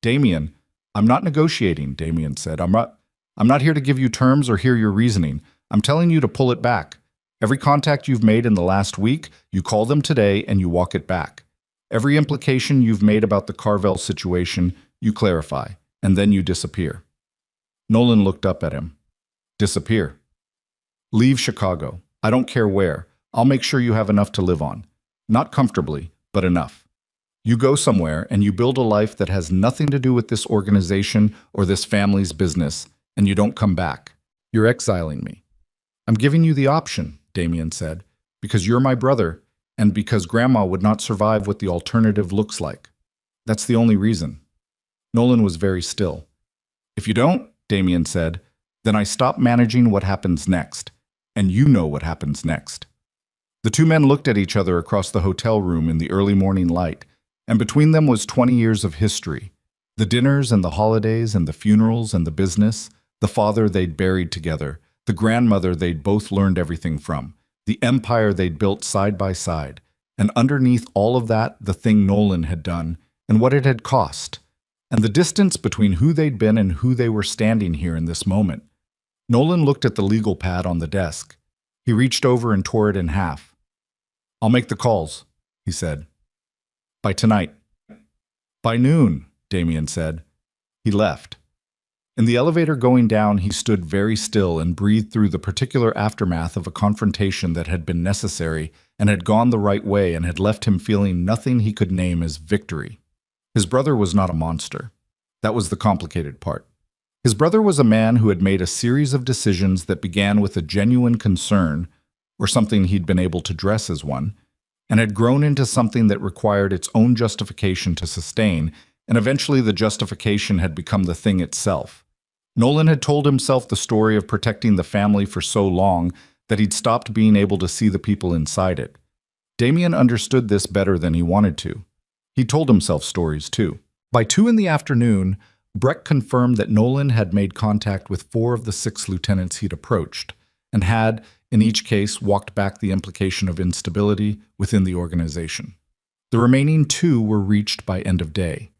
"Damien, I'm not negotiating," Damien said. I'm not here to give you terms or hear your reasoning. I'm telling you to pull it back. Every contact you've made in the last week, you call them today and you walk it back. Every implication you've made about the Carvel situation, you clarify, and then you disappear." Nolan looked up at him. "Disappear?" "Leave Chicago. I don't care where. I'll make sure you have enough to live on. Not comfortably, but enough. You go somewhere and you build a life that has nothing to do with this organization or this family's business, and you don't come back. You're exiling me." "I'm giving you the option," Damien said, "because you're my brother, and because Grandma would not survive what the alternative looks like. That's the only reason." Nolan was very still. "If you don't," Damien said, "then I stop managing what happens next, and you know what happens next." The two men looked at each other across the hotel room in the early morning light, and between them was 20 years of history. The dinners and the holidays and the funerals and the business, the father they'd buried together, the grandmother they'd both learned everything from, the empire they'd built side by side, and underneath all of that, the thing Nolan had done and what it had cost, and the distance between who they'd been and who they were standing here in this moment. Nolan looked at the legal pad on the desk. He reached over and tore it in half. "I'll make the calls," he said. "By tonight." "By noon," Damien said. He left. In the elevator going down, he stood very still and breathed through the particular aftermath of a confrontation that had been necessary and had gone the right way and had left him feeling nothing he could name as victory. His brother was not a monster. That was the complicated part. His brother was a man who had made a series of decisions that began with a genuine concern, or something he'd been able to dress as one, and had grown into something that required its own justification to sustain, and eventually the justification had become the thing itself. Nolan had told himself the story of protecting the family for so long that he'd stopped being able to see the people inside it. Damien understood this better than he wanted to. He told himself stories too. By 2 in the afternoon, Breck confirmed that Nolan had made contact with 4 of the 6 lieutenants he'd approached, and had, in each case, walked back the implication of instability within the organization. The remaining 2 were reached by end of day.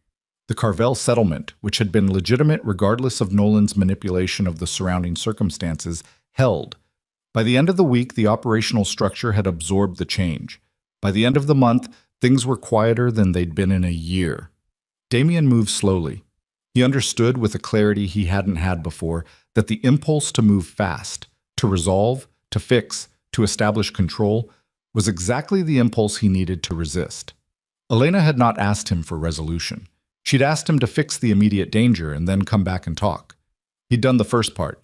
The Carvel settlement, which had been legitimate regardless of Nolan's manipulation of the surrounding circumstances, held. By the end of the week, the operational structure had absorbed the change. By the end of the month, things were quieter than they'd been in a year. Damien moved slowly. He understood with a clarity he hadn't had before that the impulse to move fast, to resolve, to fix, to establish control, was exactly the impulse he needed to resist. Elena had not asked him for resolution. She'd asked him to fix the immediate danger and then come back and talk. He'd done the first part.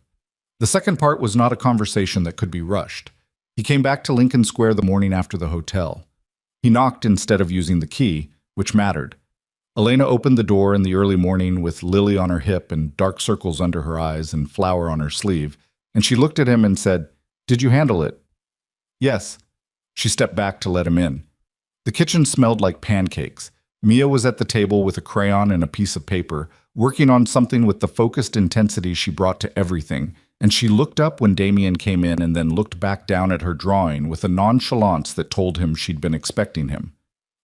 The second part was not a conversation that could be rushed. He came back to Lincoln Square the morning after the hotel. He knocked instead of using the key, which mattered. Elena opened the door in the early morning with Lily on her hip and dark circles under her eyes and flour on her sleeve, and she looked at him and said, "Did you handle it?" "Yes." She stepped back to let him in. The kitchen smelled like pancakes. Mia was at the table with a crayon and a piece of paper, working on something with the focused intensity she brought to everything, and she looked up when Damien came in and then looked back down at her drawing with a nonchalance that told him she'd been expecting him.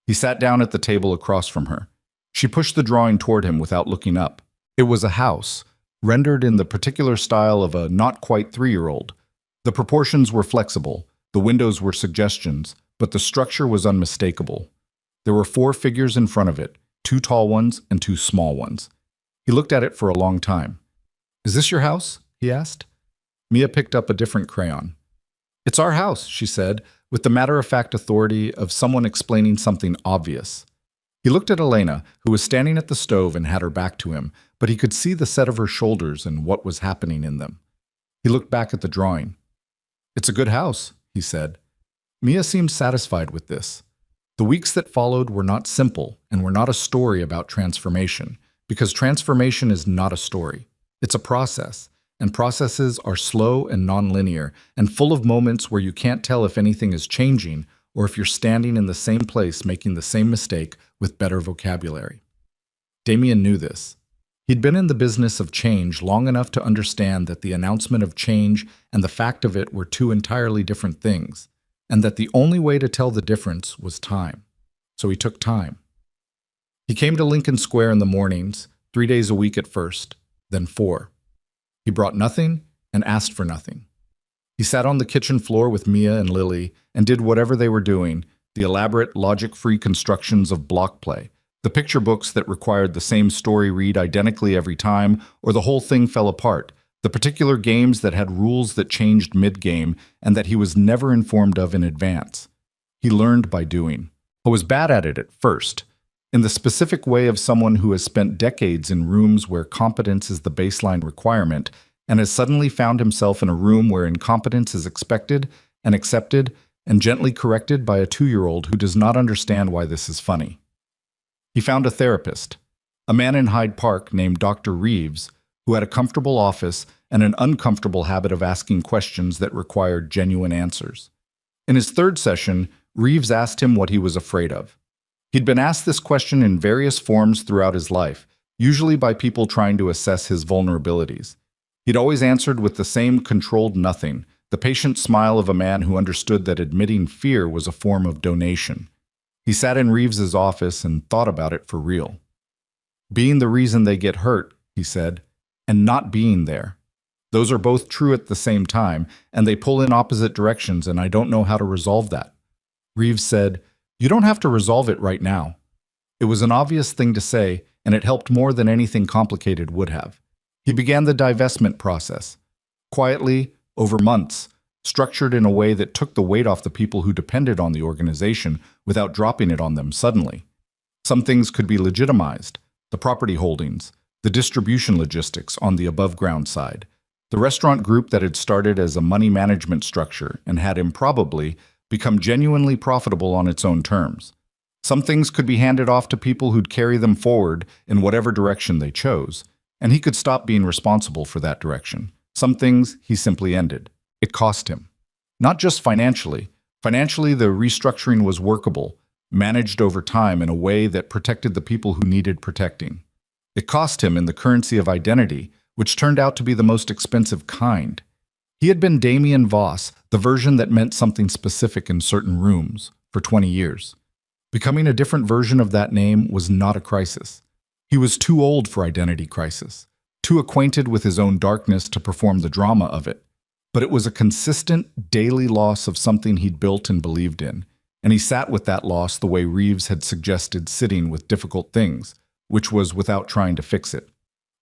He sat down at the table across from her. She pushed the drawing toward him without looking up. It was a house, rendered in the particular style of a not-quite 3-year-old. The proportions were flexible, the windows were suggestions, but the structure was unmistakable. There were 4 figures in front of it, 2 tall ones and 2 small ones. He looked at it for a long time. "Is this your house?" he asked. Mia picked up a different crayon. "It's our house," she said, with the matter-of-fact authority of someone explaining something obvious. He looked at Elena, who was standing at the stove and had her back to him, but he could see the set of her shoulders and what was happening in them. He looked back at the drawing. "It's a good house," he said. Mia seemed satisfied with this. The weeks that followed were not simple and were not a story about transformation, because transformation is not a story. It's a process, and processes are slow and nonlinear and full of moments where you can't tell if anything is changing or if you're standing in the same place making the same mistake with better vocabulary. Damien knew this. He'd been in the business of change long enough to understand that the announcement of change and the fact of it were 2 entirely different things, and that the only way to tell the difference was time. So he took time. He came to Lincoln Square in the mornings, 3 days a week at first, then 4. He brought nothing and asked for nothing. He sat on the kitchen floor with Mia and Lily and did whatever they were doing, the elaborate, logic-free constructions of block play, the picture books that required the same story read identically every time, or the whole thing fell apart, the particular games that had rules that changed mid-game and that he was never informed of in advance. He learned by doing. I was bad at it at first, in the specific way of someone who has spent decades in rooms where competence is the baseline requirement and has suddenly found himself in a room where incompetence is expected and accepted and gently corrected by a 2-year-old who does not understand why this is funny. He found a therapist, a man in Hyde Park named Dr. Reeves, who had a comfortable office and an uncomfortable habit of asking questions that required genuine answers. In his 3rd session, Reeves asked him what he was afraid of. He'd been asked this question in various forms throughout his life, usually by people trying to assess his vulnerabilities. He'd always answered with the same controlled nothing, the patient smile of a man who understood that admitting fear was a form of donation. He sat in Reeves's office and thought about it for real. Being the reason they get hurt, he said, and not being there. Those are both true at the same time, and they pull in opposite directions, and I don't know how to resolve that. Reeves said, "You don't have to resolve it right now." It was an obvious thing to say, and it helped more than anything complicated would have. He began the divestment process. Quietly, over months, structured in a way that took the weight off the people who depended on the organization without dropping it on them suddenly. Some things could be legitimized, the property holdings, the distribution logistics on the above-ground side, the restaurant group that had started as a money management structure and had improbably become genuinely profitable on its own terms. Some things could be handed off to people who'd carry them forward in whatever direction they chose, and he could stop being responsible for that direction. Some things he simply ended. It cost him. Not just financially. Financially, the restructuring was workable, managed over time in a way that protected the people who needed protecting. It cost him in the currency of identity, which turned out to be the most expensive kind. He had been Damien Voss, the version that meant something specific in certain rooms, for 20 years. Becoming a different version of that name was not a crisis. He was too old for identity crisis, too acquainted with his own darkness to perform the drama of it. But it was a consistent, daily loss of something he'd built and believed in, and he sat with that loss the way Reeves had suggested sitting with difficult things, which was without trying to fix it.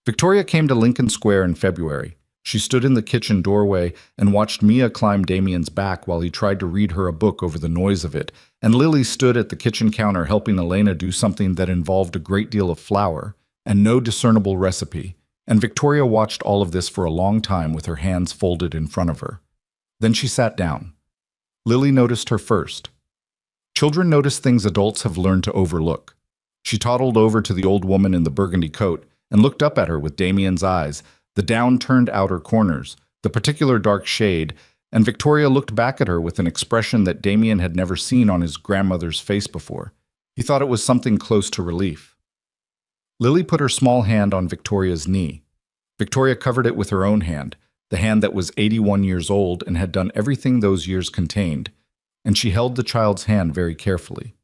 Victoria came to Lincoln Square in February. She stood in the kitchen doorway and watched Mia climb Damien's back while he tried to read her a book over the noise of it, and Lily stood at the kitchen counter helping Elena do something that involved a great deal of flour and no discernible recipe, and Victoria watched all of this for a long time with her hands folded in front of her. Then she sat down. Lily noticed her first. Children notice things adults have learned to overlook. She toddled over to the old woman in the burgundy coat and looked up at her with Damien's eyes, the down-turned outer corners, the particular dark shade, and Victoria looked back at her with an expression that Damien had never seen on his grandmother's face before. He thought it was something close to relief. Lily put her small hand on Victoria's knee. Victoria covered it with her own hand, the hand that was 81 years old and had done everything those years contained, and she held the child's hand very carefully.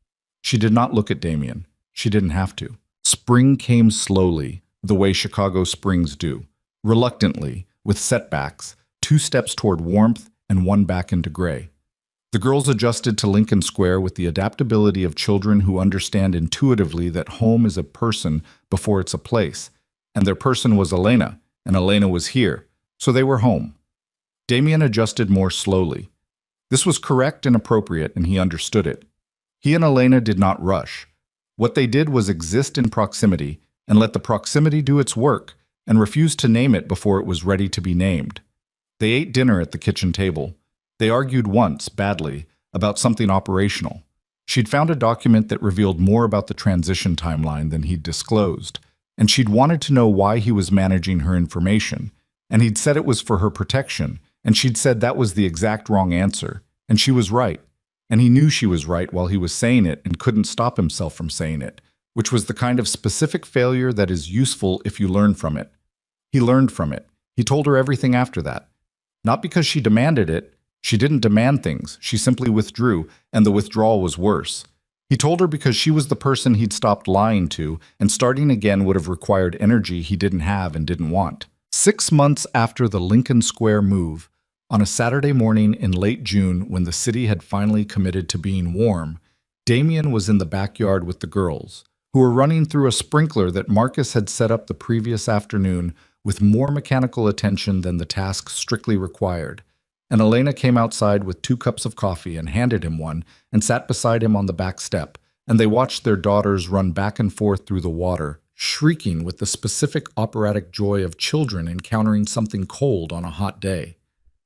She did not look at Damien. She didn't have to. Spring came slowly, the way Chicago springs do, reluctantly, with setbacks, 2 steps toward warmth and 1 back into gray. The girls adjusted to Lincoln Square with the adaptability of children who understand intuitively that home is a person before it's a place, and their person was Elena, and Elena was here, so they were home. Damien adjusted more slowly. This was correct and appropriate, and he understood it. He and Elena did not rush. What they did was exist in proximity and let the proximity do its work and refuse to name it before it was ready to be named. They ate dinner at the kitchen table. They argued once, badly, about something operational. She'd found a document that revealed more about the transition timeline than he'd disclosed, and she'd wanted to know why he was managing her information, and he'd said it was for her protection, and she'd said that was the exact wrong answer, and she was right. And he knew she was right while he was saying it and couldn't stop himself from saying it, which was the kind of specific failure that is useful if you learn from it. He learned from it. He told her everything after that. Not because she demanded it. She didn't demand things. She simply withdrew, and the withdrawal was worse. He told her because she was the person he'd stopped lying to, and starting again would have required energy he didn't have and didn't want. 6 months after the Lincoln Square move, on a Saturday morning in late June when the city had finally committed to being warm, Damien was in the backyard with the girls, who were running through a sprinkler that Marcus had set up the previous afternoon with more mechanical attention than the task strictly required. And Elena came outside with 2 cups of coffee and handed him one and sat beside him on the back step, and they watched their daughters run back and forth through the water, shrieking with the specific operatic joy of children encountering something cold on a hot day.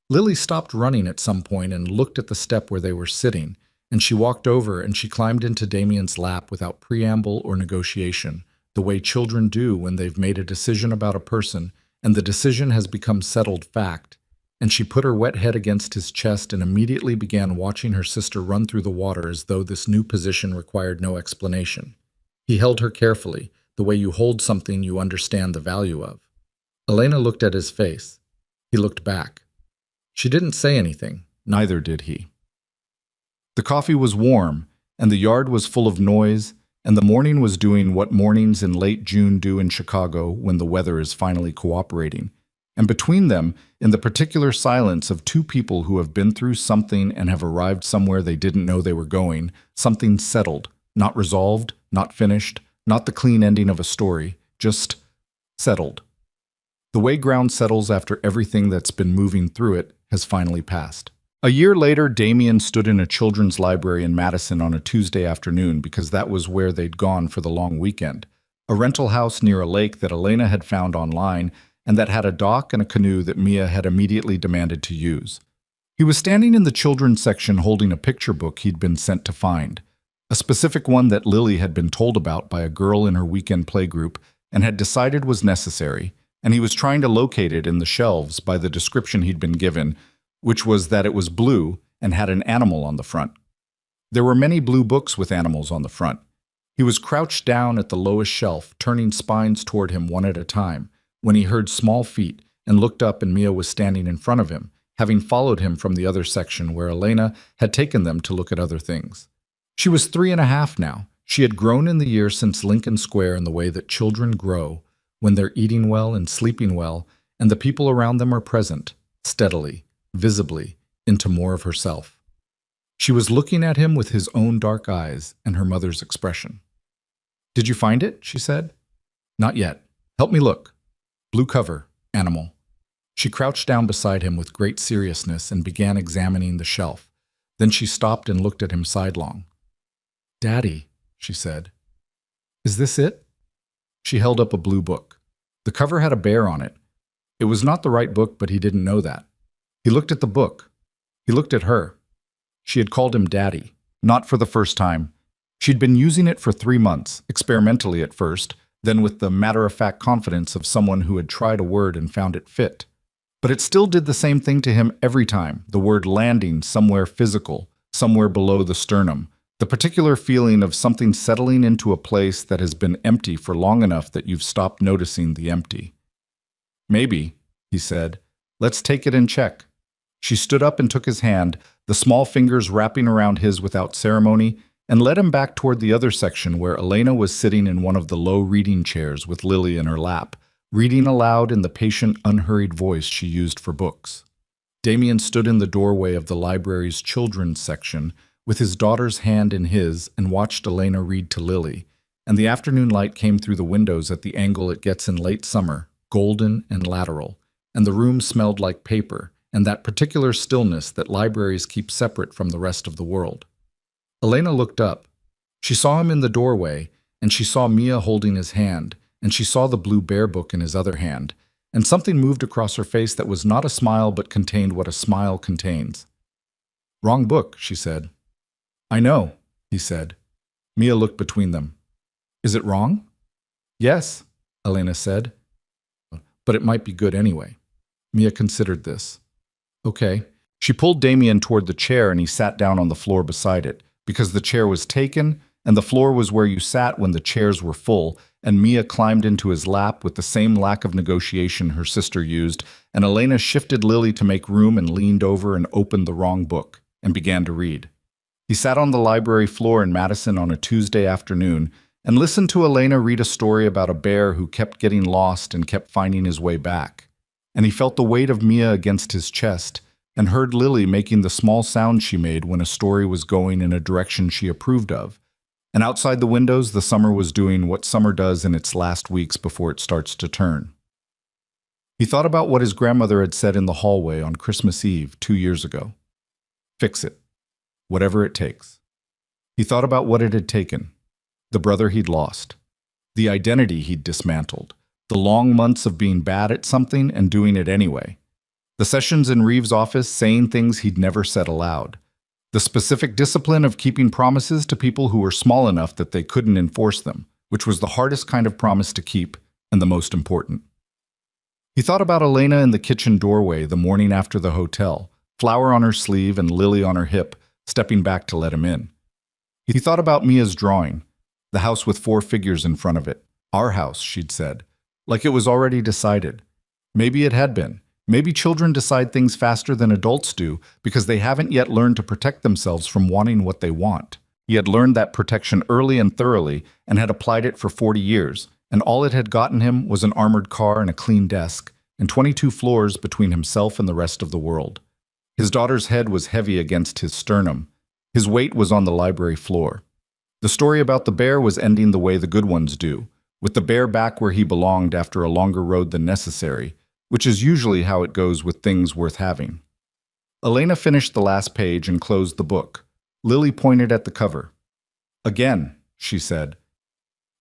Lily stopped running at some point and looked at the step where they were sitting, and she walked over and she climbed into Damien's lap without preamble or negotiation, the way children do when they've made a decision about a person and the decision has become settled fact. And she put her wet head against his chest and immediately began watching her sister run through the water as though this new position required no explanation. He held her carefully, the way you hold something you understand the value of. Elena looked at his face. He looked back. She didn't say anything, neither did he. The coffee was warm, and the yard was full of noise, and the morning was doing what mornings in late June do in Chicago when the weather is finally cooperating. And between them, in the particular silence of 2 people who have been through something and have arrived somewhere they didn't know they were going, something settled, not resolved, not finished, not the clean ending of a story, just settled. The way ground settles after everything that's been moving through it has finally passed. A year later, Damien stood in a children's library in Madison on a Tuesday afternoon because that was where they'd gone for the long weekend, a rental house near a lake that Elena had found online and that had a dock and a canoe that Mia had immediately demanded to use. He was standing in the children's section holding a picture book he'd been sent to find, a specific one that Lily had been told about by a girl in her weekend playgroup and had decided was necessary, and he was trying to locate it in the shelves by the description he'd been given, which was that it was blue and had an animal on the front. There were many blue books with animals on the front. He was crouched down at the lowest shelf, turning spines toward him one at a time, when he heard small feet and looked up and Mia was standing in front of him, having followed him from the other section where Elena had taken them to look at other things. She was 3.5 now. She had grown in the years since Lincoln Square in the way that children grow, when they're eating well and sleeping well, and the people around them are present, steadily, visibly, into more of herself. She was looking at him with his own dark eyes and her mother's expression. "Did you find it?" she said. "Not yet. Help me look." Blue cover, animal. She crouched down beside him with great seriousness and began examining the shelf. Then she stopped and looked at him sidelong. "Daddy," she said. "Is this it?" She held up a blue book. The cover had a bear on it. It was not the right book, but he didn't know that. He looked at the book. He looked at her. She had called him Daddy, not for the first time. She'd been using it for 3 months, experimentally at first, then with the matter-of-fact confidence of someone who had tried a word and found it fit. But it still did the same thing to him every time, the word landing somewhere physical, somewhere below the sternum, the particular feeling of something settling into a place that has been empty for long enough that you've stopped noticing the empty. "Maybe," he said. "Let's take it in check." She stood up and took his hand, the small fingers wrapping around his without ceremony, and led him back toward the other section where Elena was sitting in one of the low reading chairs with Lily in her lap, reading aloud in the patient, unhurried voice she used for books. Damien stood in the doorway of the library's children's section with his daughter's hand in his and watched Elena read to Lily, and the afternoon light came through the windows at the angle it gets in late summer, golden and lateral, and the room smelled like paper and that particular stillness that libraries keep separate from the rest of the world. Elena looked up. She saw him in the doorway, and she saw Mia holding his hand, and she saw the blue bear book in his other hand, and something moved across her face that was not a smile but contained what a smile contains. "Wrong book," she said. "I know," he said. Mia looked between them. "Is it wrong?" "Yes," Elena said. "But it might be good anyway." Mia considered this. "Okay." She pulled Damien toward the chair and he sat down on the floor beside it, because the chair was taken, and the floor was where you sat when the chairs were full, and Mia climbed into his lap with the same lack of negotiation her sister used, and Elena shifted Lily to make room and leaned over and opened the wrong book, and began to read. He sat on the library floor in Madison on a Tuesday afternoon and listened to Elena read a story about a bear who kept getting lost and kept finding his way back. And he felt the weight of Mia against his chest, and heard Lily making the small sound she made when a story was going in a direction she approved of. And outside the windows, the summer was doing what summer does in its last weeks before it starts to turn. He thought about what his grandmother had said in the hallway on Christmas Eve 2 years ago. Fix it. Whatever it takes. He thought about what it had taken. The brother he'd lost. The identity he'd dismantled. The long months of being bad at something and doing it anyway. The sessions in Reeves' office saying things he'd never said aloud. The specific discipline of keeping promises to people who were small enough that they couldn't enforce them, which was the hardest kind of promise to keep and the most important. He thought about Elena in the kitchen doorway the morning after the hotel, flower on her sleeve and Lily on her hip, stepping back to let him in. He thought about Mia's drawing, the house with 4 figures in front of it. Our house, she'd said, like it was already decided. Maybe it had been. Maybe children decide things faster than adults do because they haven't yet learned to protect themselves from wanting what they want. He had learned that protection early and thoroughly and had applied it for 40 years, and all it had gotten him was an armored car and a clean desk, and 22 floors between himself and the rest of the world. His daughter's head was heavy against his sternum. His weight was on the library floor. The story about the bear was ending the way the good ones do, with the bear back where he belonged after a longer road than necessary, which is usually how it goes with things worth having. Elena finished the last page and closed the book. Lily pointed at the cover. "Again," she said.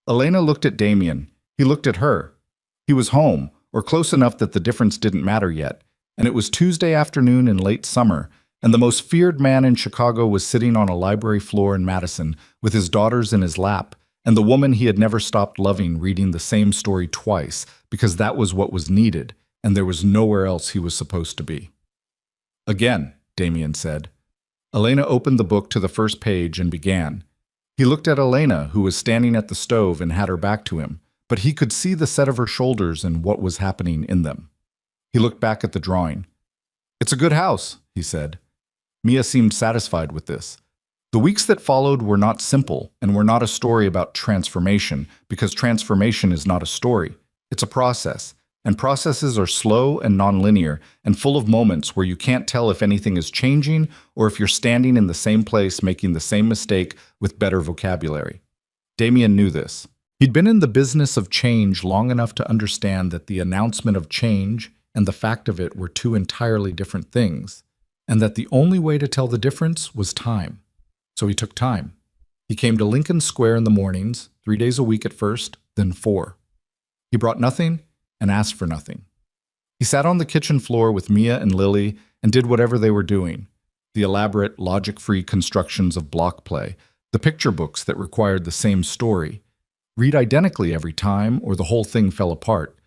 Elena looked at Damien. He looked at her. He was home, or close enough that the difference didn't matter yet, and it was Tuesday afternoon in late summer, and the most feared man in Chicago was sitting on a library floor in Madison with his daughters in his lap, and the woman he had never stopped loving reading the same story twice, because that was what was needed, and there was nowhere else he was supposed to be. "Again," Damien said. Elena opened the book to the first page and began. He looked at Elena, who was standing at the stove and had her back to him, but he could see the set of her shoulders and what was happening in them. He looked back at the drawing. "It's a good house," he said. Mia seemed satisfied with this. The weeks that followed were not simple and were not a story about transformation, because transformation is not a story. It's a process. And processes are slow and nonlinear and full of moments where you can't tell if anything is changing or if you're standing in the same place making the same mistake with better vocabulary. Damien knew this. He'd been in the business of change long enough to understand that the announcement of change and the fact of it were 2 entirely different things, and that the only way to tell the difference was time. So he took time. He came to Lincoln Square in the mornings, 3 days a week at first, then 4. He brought nothing and asked for nothing. He sat on the kitchen floor with Mia and Lily and did whatever they were doing, the elaborate, logic-free constructions of block play, The picture books that required the same story. Read identically every time or the whole thing fell apart.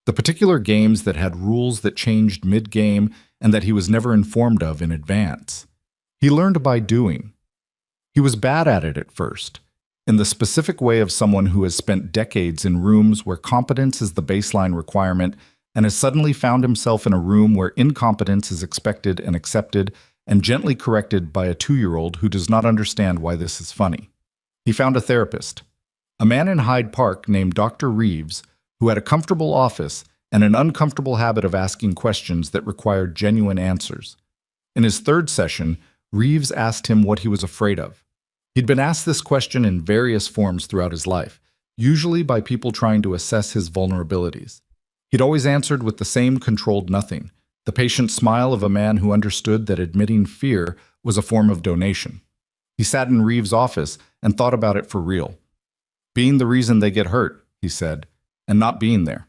The particular games that had rules that changed mid-game and that he was never informed of in advance. He learned by doing. He was bad at it at first, in the specific way of someone who has spent decades in rooms where competence is the baseline requirement and has suddenly found himself in a room where incompetence is expected and accepted and gently corrected by a 2-year-old who does not understand why this is funny. He found a therapist, a man in Hyde Park named Dr. Reeves, who had a comfortable office and an uncomfortable habit of asking questions that required genuine answers. In his 3rd session, Reeves asked him what he was afraid of. He'd been asked this question in various forms throughout his life, usually by people trying to assess his vulnerabilities. He'd always answered with the same controlled nothing, the patient smile of a man who understood that admitting fear was a form of donation. He sat in Reeves' office and thought about it for real. Being the reason they get hurt, he said, and not being there.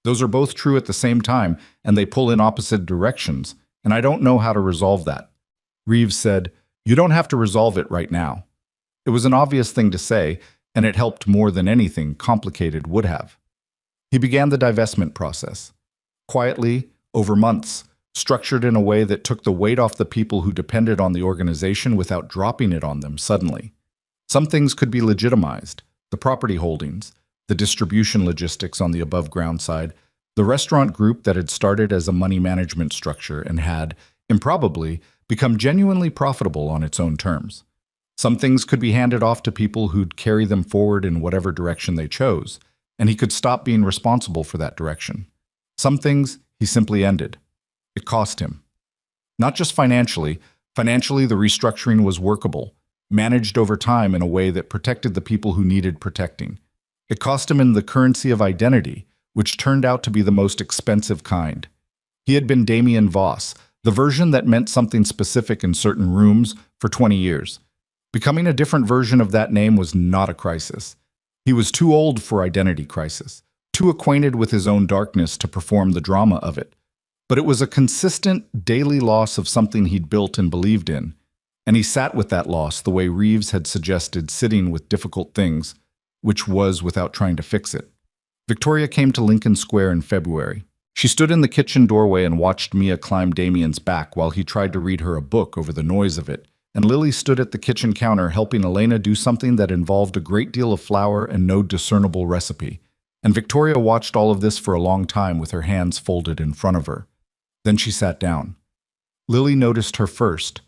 Those are both true at the same time, and they pull in opposite directions, and I don't know how to resolve that. Reeves said, "You don't have to resolve it right now." It was an obvious thing to say, and it helped more than anything complicated would have. He began the divestment process. Quietly, over months, structured in a way that took the weight off the people who depended on the organization without dropping it on them suddenly. Some things could be legitimized, the property holdings, the distribution logistics on the above-ground side, the restaurant group that had started as a money management structure and had, improbably, become genuinely profitable on its own terms. Some things could be handed off to people who'd carry them forward in whatever direction they chose, and he could stop being responsible for that direction. Some things he simply ended. It cost him. Not just financially. Financially, the restructuring was workable, managed over time in a way that protected the people who needed protecting. It cost him in the currency of identity, which turned out to be the most expensive kind. He had been Damien Voss, the version that meant something specific in certain rooms for 20 years. Becoming a different version of that name was not a crisis. He was too old for identity crisis, too acquainted with his own darkness to perform the drama of it. But it was a consistent, daily loss of something he'd built and believed in, and he sat with that loss the way Reeves had suggested sitting with difficult things, which was without trying to fix it. Victoria came to Lincoln Square in February. She stood in the kitchen doorway and watched Mia climb Damien's back while he tried to read her a book over the noise of it, and Lily stood at the kitchen counter helping Elena do something that involved a great deal of flour and no discernible recipe. And Victoria watched all of this for a long time with her hands folded in front of her. Then she sat down. Lily noticed her first.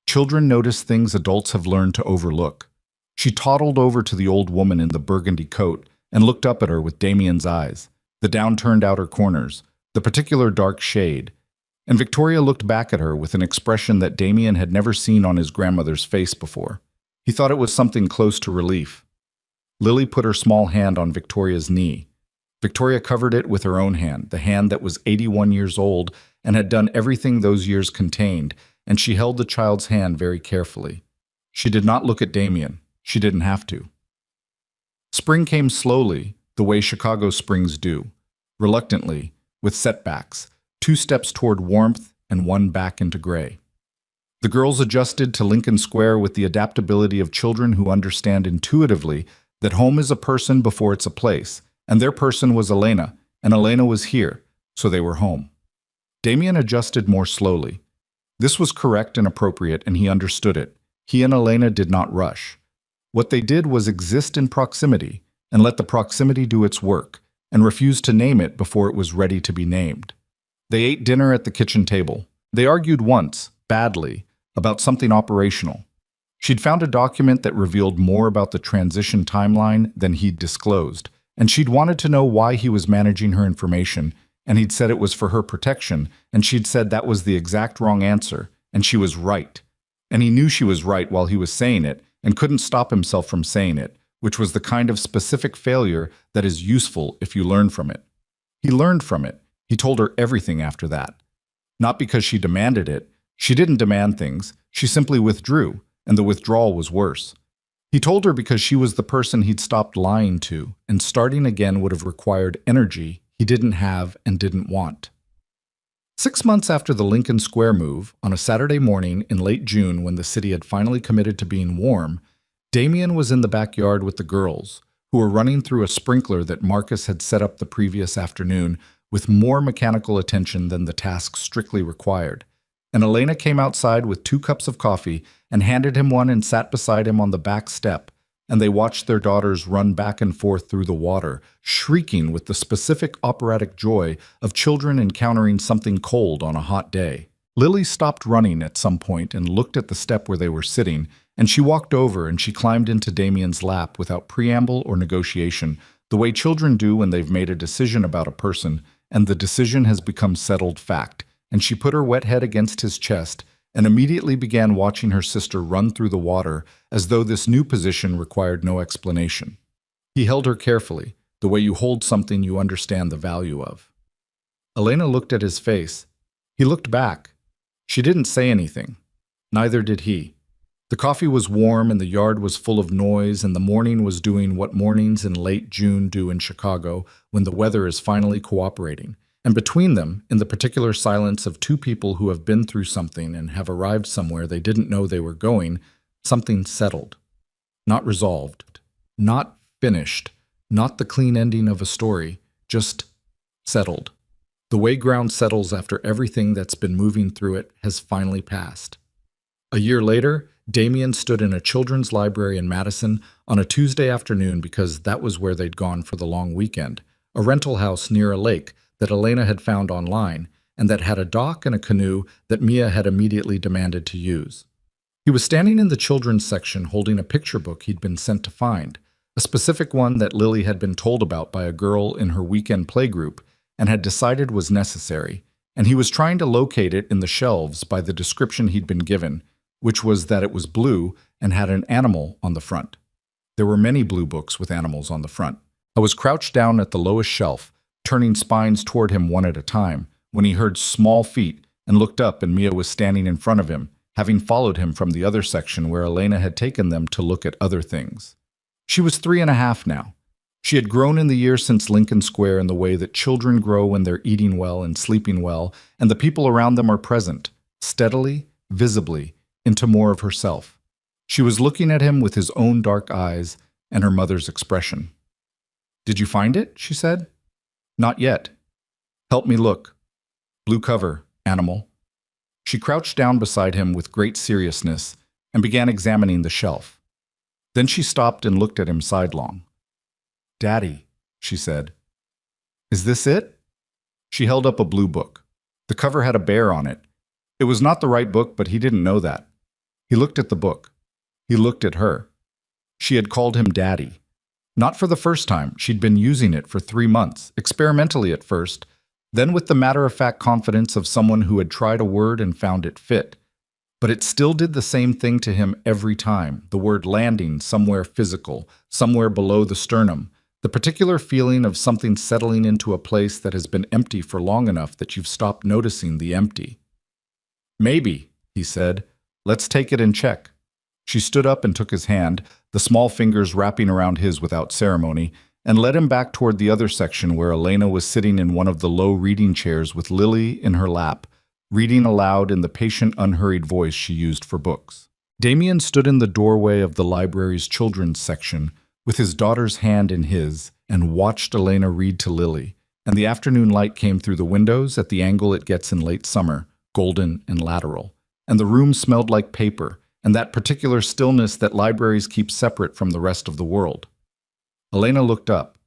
Children notice things adults have learned to overlook. She toddled over to the old woman in the burgundy coat and looked up at her with Damien's eyes, the downturned outer corners, the particular dark shade. And Victoria looked back at her with an expression that Damien had never seen on his grandmother's face before. He thought it was something close to relief. Lily put her small hand on Victoria's knee. Victoria covered it with her own hand, the hand that was 81 years old and had done everything those years contained, and she held the child's hand very carefully. She did not look at Damien. She didn't have to. Spring came slowly, the way Chicago springs do, reluctantly, with setbacks, 2 steps toward warmth and 1 back into gray. The girls adjusted to Lincoln Square with the adaptability of children who understand intuitively that home is a person before it's a place, and their person was Elena, and Elena was here, so they were home. Damien adjusted more slowly. This was correct and appropriate, and he understood it. He and Elena did not rush. What they did was exist in proximity, and let the proximity do its work, and refuse to name it before it was ready to be named. They ate dinner at the kitchen table. They argued once, badly, about something operational. She'd found a document that revealed more about the transition timeline than he'd disclosed, and she'd wanted to know why he was managing her information, and he'd said it was for her protection, and she'd said that was the exact wrong answer, and she was right. And he knew she was right while he was saying it, and couldn't stop himself from saying it, which was the kind of specific failure that is useful if you learn from it. He learned from it. He told her everything after that. Not because she demanded it. She didn't demand things. She simply withdrew, and the withdrawal was worse. He told her because she was the person he'd stopped lying to, and starting again would have required energy he didn't have and didn't want. 6 months after the Lincoln Square move, on a Saturday morning in late June when the city had finally committed to being warm, Damien was in the backyard with the girls, who were running through a sprinkler that Marcus had set up the previous afternoon with more mechanical attention than the task strictly required. And Elena came outside with 2 cups of coffee and handed him one and sat beside him on the back step, and they watched their daughters run back and forth through the water, shrieking with the specific operatic joy of children encountering something cold on a hot day. Lily stopped running at some point and looked at the step where they were sitting, and she walked over and she climbed into Damien's lap without preamble or negotiation, the way children do when they've made a decision about a person, and the decision has become settled fact. And she put her wet head against his chest and immediately began watching her sister run through the water as though this new position required no explanation. He held her carefully, the way you hold something you understand the value of. Elena looked at his face. He looked back. She didn't say anything. Neither did he. The coffee was warm and the yard was full of noise, and the morning was doing what mornings in late June do in Chicago when the weather is finally cooperating. And between them, in the particular silence of 2 people who have been through something and have arrived somewhere they didn't know they were going, something settled. Not resolved. Not finished. Not the clean ending of a story. Just settled. The way ground settles after everything that's been moving through it has finally passed. A year later, Damien stood in a children's library in Madison on a Tuesday afternoon because that was where they'd gone for the long weekend, a rental house near a lake that Elena had found online and that had a dock and a canoe that Mia had immediately demanded to use. He was standing in the children's section holding a picture book he'd been sent to find, a specific one that Lily had been told about by a girl in her weekend playgroup and had decided was necessary, and he was trying to locate it in the shelves by the description he'd been given, which was that it was blue and had an animal on the front. There were many blue books with animals on the front. I was crouched down at the lowest shelf, turning spines toward him one at a time, when he heard small feet and looked up, and Mia was standing in front of him, having followed him from the other section where Elena had taken them to look at other things. She was 3.5 now. She had grown in the years since Lincoln Square in the way that children grow when they're eating well and sleeping well, and the people around them are present, steadily, visibly, into more of herself. She was looking at him with his own dark eyes and her mother's expression. "Did you find it?" she said. "Not yet." "Help me look." "Blue cover, animal." She crouched down beside him with great seriousness and began examining the shelf. Then she stopped and looked at him sidelong. "Daddy," she said. "Is this it?" She held up a blue book. The cover had a bear on it. It was not the right book, but he didn't know that. He looked at the book. He looked at her. She had called him Daddy. Not for the first time. She'd been using it for 3 months, experimentally at first, then with the matter-of-fact confidence of someone who had tried a word and found it fit. But it still did the same thing to him every time, the word landing somewhere physical, somewhere below the sternum, the particular feeling of something settling into a place that has been empty for long enough that you've stopped noticing the empty. "Maybe," he said. "Let's take it and check." She stood up and took his hand, the small fingers wrapping around his without ceremony, and led him back toward the other section where Elena was sitting in one of the low reading chairs with Lily in her lap, reading aloud in the patient, unhurried voice she used for books. Damien stood in the doorway of the library's children's section with his daughter's hand in his and watched Elena read to Lily, and the afternoon light came through the windows at the angle it gets in late summer, golden and lateral. And the room smelled like paper, and that particular stillness that libraries keep separate from the rest of the world. Elena looked up.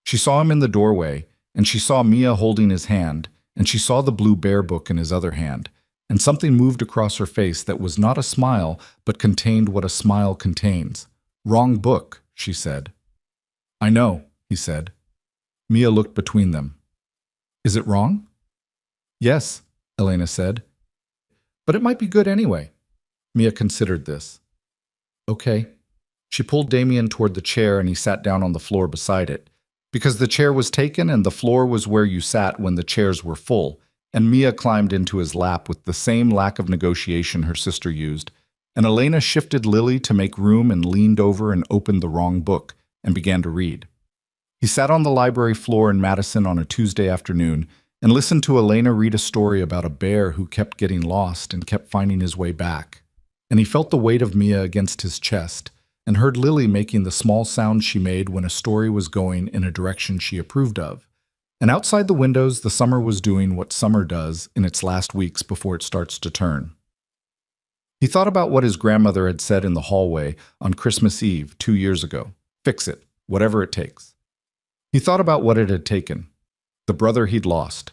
She saw him in the doorway, and she saw Mia holding his hand, and she saw the blue bear book in his other hand, and something moved across her face that was not a smile, but contained what a smile contains. "Wrong book," she said. "I know," he said. Mia looked between them. "Is it wrong?" "Yes," Elena said. "But it might be good anyway." Mia considered this. "Okay." She pulled Damien toward the chair and he sat down on the floor beside it, because the chair was taken and the floor was where you sat when the chairs were full, and Mia climbed into his lap with the same lack of negotiation her sister used, and Elena shifted Lily to make room and leaned over and opened the wrong book and began to read. He sat on the library floor in Madison on a Tuesday afternoon and listened to Elena read a story about a bear who kept getting lost and kept finding his way back. And he felt the weight of Mia against his chest, and heard Lily making the small sounds she made when a story was going in a direction she approved of. And outside the windows, the summer was doing what summer does in its last weeks before it starts to turn. He thought about what his grandmother had said in the hallway on Christmas Eve 2 years ago. Fix it, whatever it takes. He thought about what it had taken. The brother he'd lost.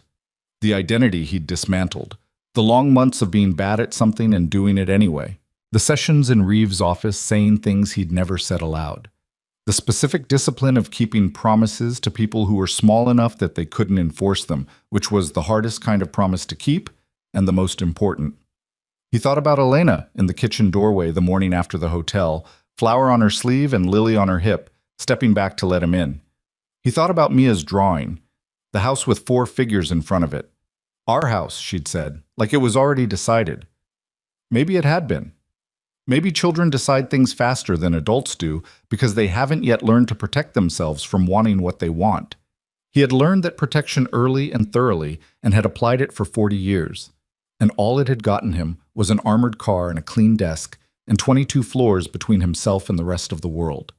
The identity he'd dismantled. The long months of being bad at something and doing it anyway. The sessions in Reeves' office saying things he'd never said aloud. The specific discipline of keeping promises to people who were small enough that they couldn't enforce them, which was the hardest kind of promise to keep and the most important. He thought about Elena in the kitchen doorway the morning after the hotel, flower on her sleeve and lily on her hip, stepping back to let him in. He thought about Mia's drawing, the house with 4 figures in front of it. Our house, she'd said, like it was already decided. Maybe it had been. Maybe children decide things faster than adults do because they haven't yet learned to protect themselves from wanting what they want. He had learned that protection early and thoroughly and had applied it for 40 years. And all it had gotten him was an armored car and a clean desk and 22 floors between himself and the rest of the world.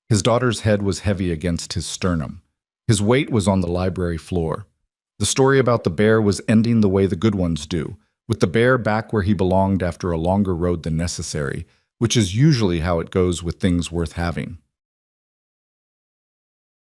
His daughter's head was heavy against his sternum. His weight was on the library floor. The story about the bear was ending the way the good ones do, with the bear back where he belonged after a longer road than necessary, which is usually how it goes with things worth having.